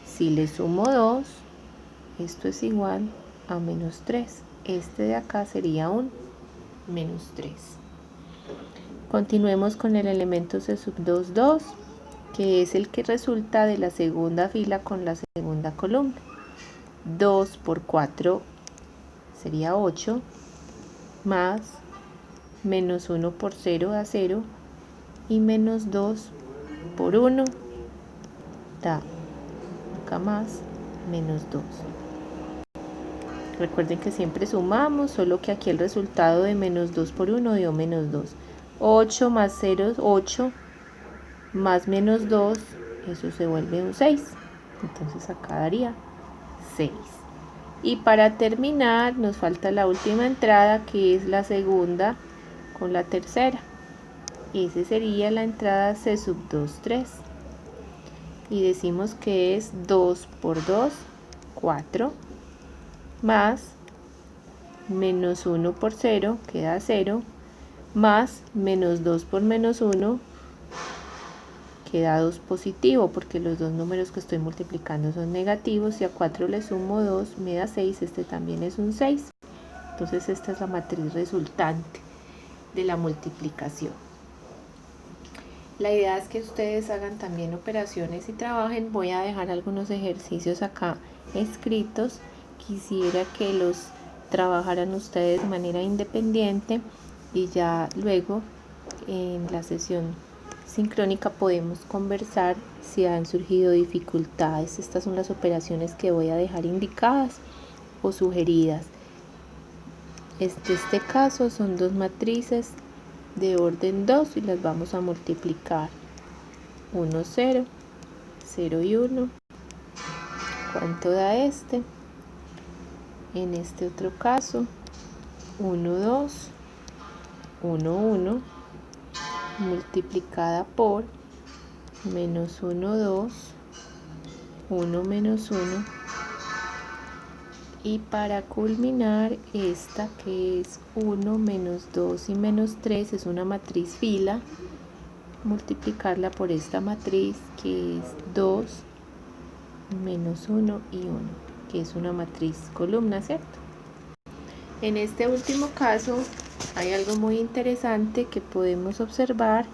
Si le sumo 2, esto es igual a menos 3. Este de acá sería un menos 3. Continuemos con el elemento C sub 2, 2, que es el que resulta de la segunda fila con la segunda columna. 2 por 4 sería 8, más menos 1 por 0 da 0, y menos 2 por 1 da acá más menos 2. Recuerden que siempre sumamos, solo que aquí el resultado de menos 2 por 1 dio menos 2. 8 más 0 es 8, más menos 2, eso se vuelve un 6. Entonces acá daría 6. Y para terminar nos falta la última entrada, que es la segunda con la tercera. Esa sería la entrada C sub 2, 3. Y decimos que es 2 por 2, 4, más menos 1 por 0, queda 0, más menos 2 por menos 1, queda 2 positivo porque los dos números que estoy multiplicando son negativos y a 4 le sumo 2, me da 6, este también es un 6. Entonces esta es la matriz resultante de la multiplicación. La idea es que ustedes hagan también operaciones y trabajen. Voy a dejar algunos ejercicios acá escritos. Quisiera que los trabajaran ustedes de manera independiente y ya luego en la sesión sincrónica podemos conversar si han surgido dificultades. Estas son las operaciones que voy a dejar indicadas o sugeridas. Este caso son dos matrices de orden 2 y las vamos a multiplicar. 1, 0, 0 y 1. ¿Cuánto da este? En este otro caso, 1, 2, 1, 1, multiplicada por menos 1, 2, 1 menos 1. Y para culminar esta que es 1 menos 2 y menos 3 es una matriz fila, multiplicarla por esta matriz que es 2 menos 1 y 1, que es una matriz columna, ¿cierto? En este último caso hay algo muy interesante que podemos observar,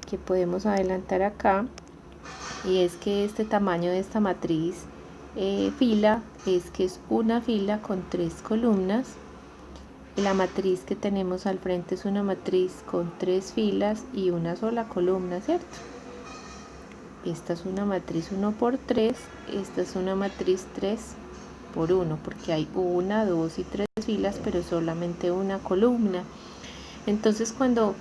que podemos adelantar acá, y es que este tamaño de esta matriz fila es que es una fila con 3 columnas. La matriz que tenemos al frente es una matriz con 3 filas y una sola columna, ¿cierto? Esta es una matriz 1 por 3, esta es una matriz 3 por 1, porque hay 1, 2 y 3 filas, pero solamente una columna. Entonces cuando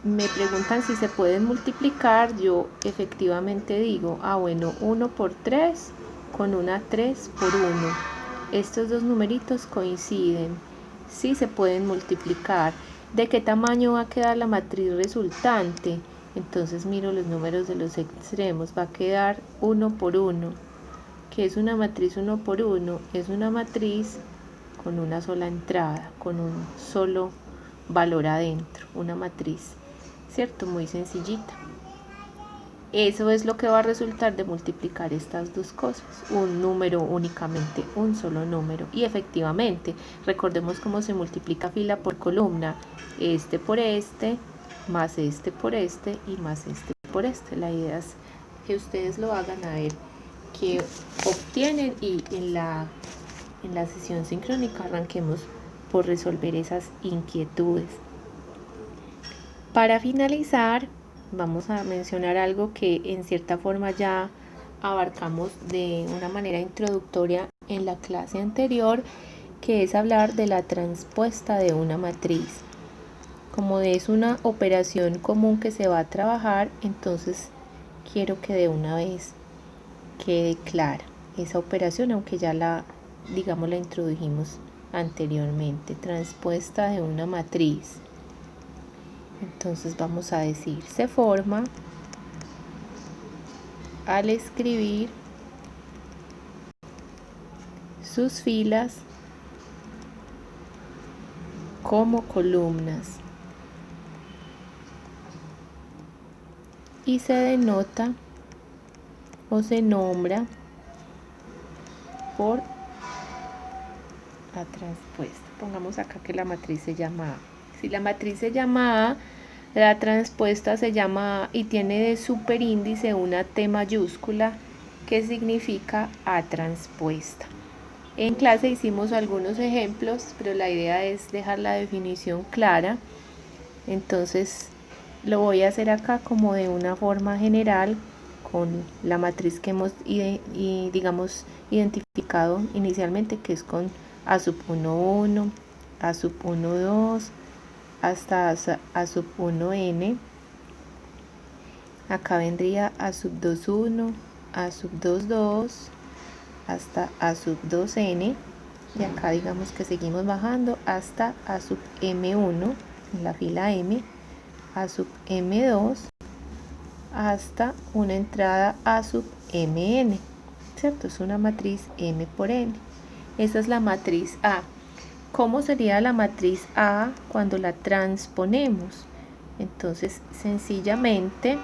me preguntan si se pueden multiplicar, yo efectivamente digo, bueno, 1 por 3 con una 3 por 1. Estos dos numeritos coinciden, sí se pueden multiplicar. ¿De qué tamaño va a quedar la matriz resultante? Entonces miro los números de los extremos, va a quedar 1 por 1. ¿Qué es una matriz 1 por 1? Es una matriz con una sola entrada, con un solo valor adentro, una matriz, ¿cierto? Muy sencillita. Eso es lo que va a resultar de multiplicar estas dos cosas, un número únicamente, un solo número. Y efectivamente, recordemos cómo se multiplica fila por columna, este por este, más este por este y más este por este. La idea es que ustedes lo hagan a ver qué obtienen y en la sesión sincrónica arranquemos por resolver esas inquietudes. Para finalizar, vamos a mencionar algo que en cierta forma ya abarcamos de una manera introductoria en la clase anterior, que es hablar de la transpuesta de una matriz. Como es una operación común que se va a trabajar, entonces quiero que de una vez quede clara esa operación, aunque ya la introdujimos anteriormente. Transpuesta de una matriz. Entonces vamos a decir, se forma al escribir sus filas como columnas y se denota o se nombra por la transpuesta. Pongamos acá que la matriz se llama A. Si la matriz se llama A, la transpuesta se llama A y tiene de superíndice una T mayúscula que significa A transpuesta. En clase hicimos algunos ejemplos, pero la idea es dejar la definición clara. Entonces lo voy a hacer acá como de una forma general con la matriz que hemos identificado inicialmente, que es con A sub 1, 1, A sub 1, 2, hasta A sub 1n. Acá vendría A sub 2, 1, A sub 2, 2, hasta A sub 2n. Y acá digamos que seguimos bajando hasta A sub m1, en la fila m, A sub m2, hasta una entrada A sub mn, ¿cierto? Es una matriz m por n. Esa es la matriz A. ¿Cómo sería la matriz A cuando la transponemos? Entonces, sencillamente,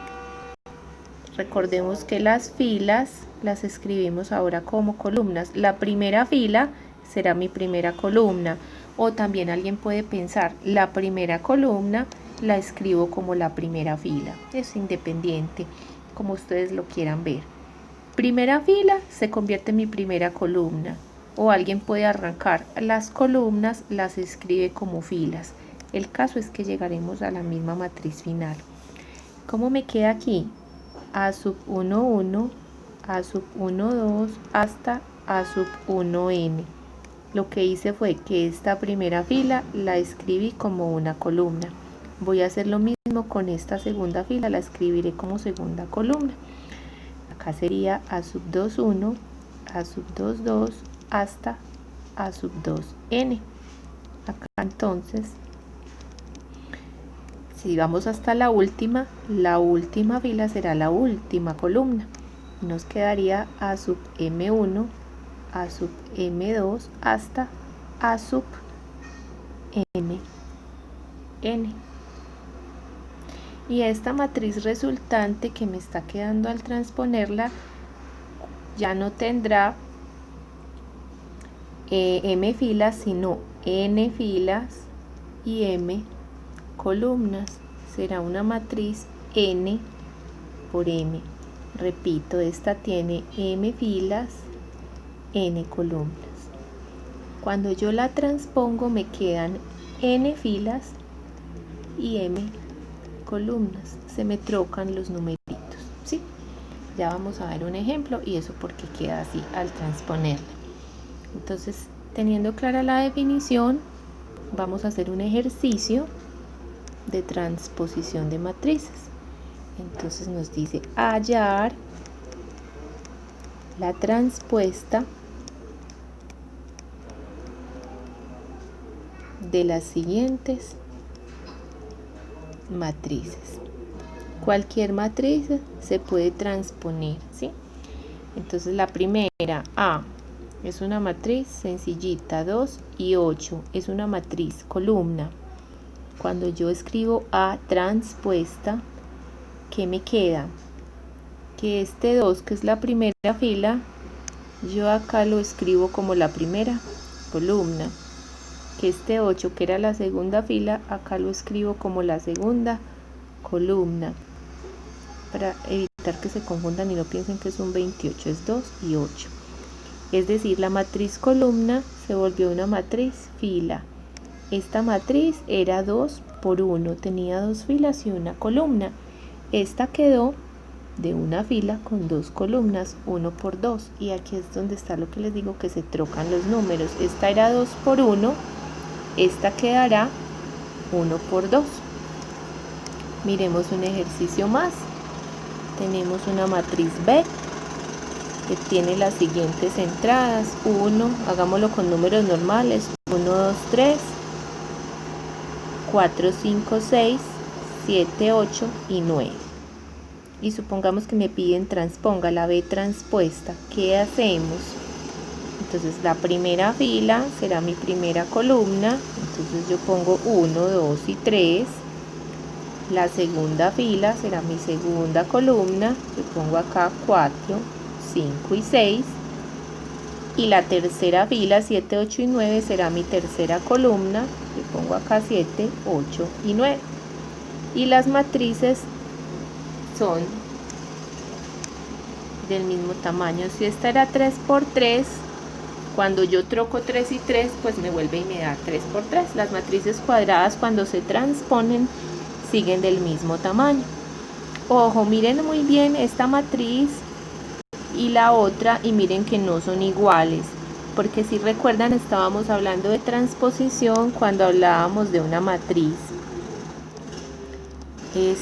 Recordemos que las filas las escribimos ahora como columnas. La primera fila será mi primera columna. O también alguien puede pensar, la primera columna la escribo como la primera fila. Es independiente, como ustedes lo quieran ver. Primera fila se convierte en mi primera columna. O alguien puede arrancar las columnas, las escribe como filas. El caso es que llegaremos a la misma matriz final. ¿Cómo me queda aquí? A sub 1, 1, A sub 1, 2, hasta A sub 1n. Lo que hice fue que esta primera fila la escribí como una columna. Voy a hacer lo mismo con esta segunda fila, la escribiré como segunda columna. Acá sería A sub 2, 1, A sub 2, 2, hasta A sub 2n. Acá entonces, si vamos hasta la última fila será la última columna. Nos quedaría A sub M1, A sub M2 hasta A sub N. Y esta matriz resultante que me está quedando al transponerla ya no tendrá M filas, sino N filas y M columnas. Será una matriz N por M. Repito, esta tiene M filas, N columnas. Cuando yo la transpongo me quedan N filas y M columnas. Se me trocan los numeritos, ¿sí? Ya vamos a ver un ejemplo y eso porque queda así al transponerla. Entonces, teniendo clara la definición, vamos a hacer un ejercicio de transposición de matrices. Entonces nos dice hallar la transpuesta de las siguientes matrices. Cualquier matriz se puede transponer, ¿sí? Entonces la primera, A, es una matriz sencillita, 2 y 8, es una matriz columna. Cuando yo escribo A transpuesta, ¿qué me queda? Que este 2, que es la primera fila, yo acá lo escribo como la primera columna. Que este 8, que era la segunda fila, acá lo escribo como la segunda columna. Para evitar que se confundan y no piensen que es un 28, es 2 y 8. Es decir, la matriz columna se volvió una matriz fila. Esta matriz era 2 por 1, tenía 2 filas y una columna. Esta quedó de una fila con 2 columnas, 1 por 2. Y aquí es donde está lo que les digo, que se trocan los números. Esta era 2 por 1, esta quedará 1 por 2. Miremos un ejercicio más. Tenemos una matriz B que tiene las siguientes entradas. 1, hagámoslo con números normales. 1, 2, 3. 4, 5, 6, 7, 8 y 9. Y supongamos que me piden transponga la B transpuesta. ¿Qué hacemos? Entonces la primera fila será mi primera columna. Entonces yo pongo 1, 2 y 3. La segunda fila será mi segunda columna. Yo pongo acá 4, 5 y 6. Y la tercera fila, 7, 8 y 9, será mi tercera columna. Yo pongo acá 7, 8 y 9. Y las matrices son del mismo tamaño. Si esta era 3 por 3, cuando yo troco 3 y 3, pues me vuelve y me da 3 por 3. Las matrices cuadradas, cuando se transponen, siguen del mismo tamaño. Ojo, miren muy bien esta matriz y la otra, y miren que no son iguales, porque si recuerdan estábamos hablando de transposición cuando hablábamos de una matriz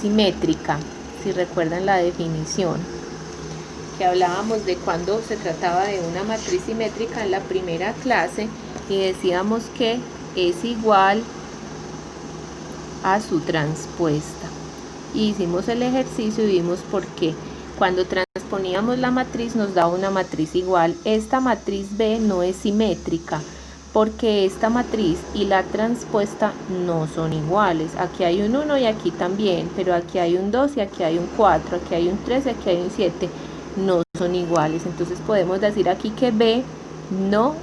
simétrica. Si recuerdan la definición que hablábamos de cuando se trataba de una matriz simétrica en la primera clase, y decíamos que es igual a su transpuesta. Y hicimos el ejercicio y vimos por qué. Cuando transponíamos la matriz nos daba una matriz igual. Esta matriz B no es simétrica porque esta matriz y la transpuesta no son iguales. Aquí hay un 1 y aquí también, pero aquí hay un 2 y aquí hay un 4, aquí hay un 3 y aquí hay un 7. No son iguales. Entonces podemos decir aquí que B no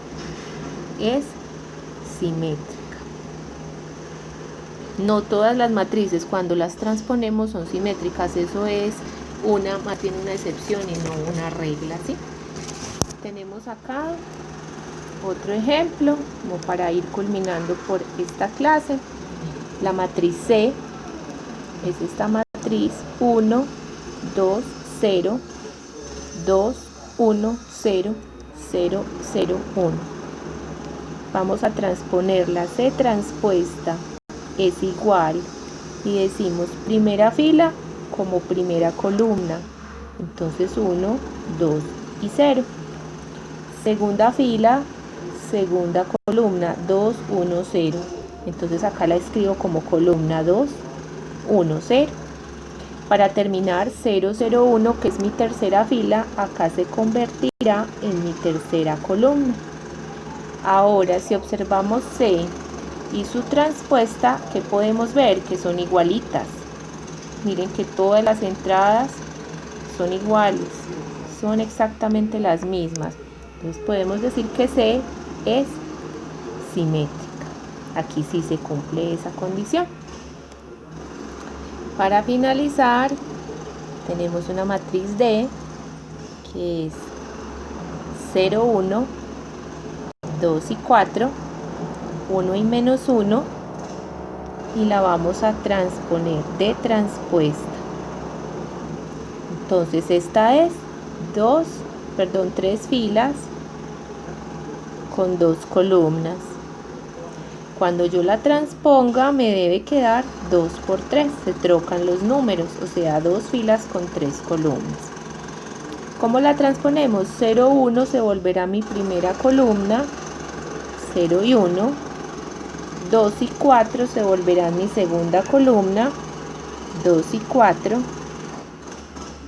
es simétrica. No todas las matrices cuando las transponemos son simétricas. Eso es más bien una excepción y no una regla, ¿sí? Tenemos acá otro ejemplo, como para ir culminando por esta clase. La matriz C es esta matriz 1, 2, 0, 2, 1, 0, 0, 0, 1. Vamos a transponer la C transpuesta es igual y decimos primera fila como primera columna. Entonces 1, 2 y 0. Segunda fila, segunda columna, 2, 1, 0. Entonces acá la escribo como columna 2, 1, 0. Para terminar, 0, 0, 1, que es mi tercera fila, acá se convertirá en mi tercera columna. Ahora, si observamos C y su transpuesta, ¿qué podemos ver? Que son igualitas. Miren que todas las entradas son iguales, son exactamente las mismas. Entonces podemos decir que C es simétrica. Aquí sí se cumple esa condición. Para finalizar, tenemos una matriz D que es 0, 1, 2 y 4, 1 y menos 1, y la vamos a transponer de transpuesta. Entonces esta es 3 filas con 2 columnas. Cuando yo la transponga me debe quedar 2 por 3, se trocan los números, o sea 2 filas con 3 columnas. ¿Cómo la transponemos? 0, 1 se volverá mi primera columna, 0 y 1, 2 y 4 se volverán mi segunda columna, 2 y 4,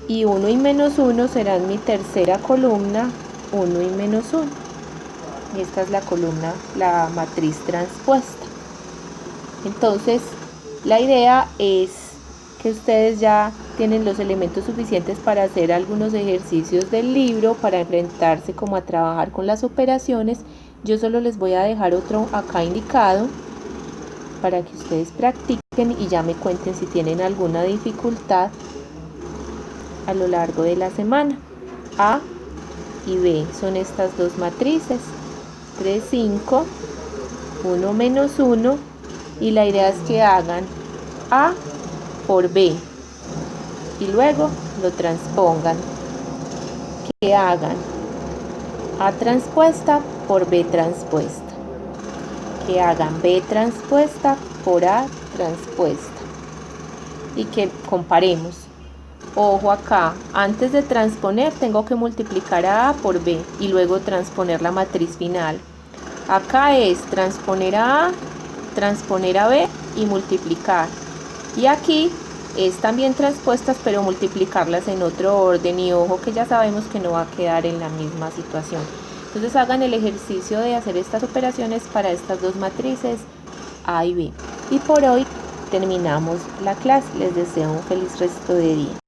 y 1 y menos 1 serán mi tercera columna, 1 y menos 1. Y esta es la columna, la matriz transpuesta. Entonces, la idea es que ustedes ya tienen los elementos suficientes para hacer algunos ejercicios del libro, para enfrentarse como a trabajar con las operaciones. Yo solo les voy a dejar otro acá indicado para que ustedes practiquen y ya me cuenten si tienen alguna dificultad a lo largo de la semana. A y B son estas dos matrices, 3, 5, 1 menos 1, y la idea es que hagan A por B y luego lo transpongan, que hagan A transpuesta por B transpuesta, que hagan B transpuesta por A transpuesta, y que comparemos. Ojo acá, antes de transponer tengo que multiplicar a A por B y luego transponer la matriz final. Acá es transponer a A, transponer a B y multiplicar. Y aquí es también transpuestas, pero multiplicarlas en otro orden. Y ojo que ya sabemos que no va a quedar en la misma situación. Entonces hagan el ejercicio de hacer estas operaciones para estas dos matrices A y B. Y por hoy terminamos la clase. Les deseo un feliz resto de día.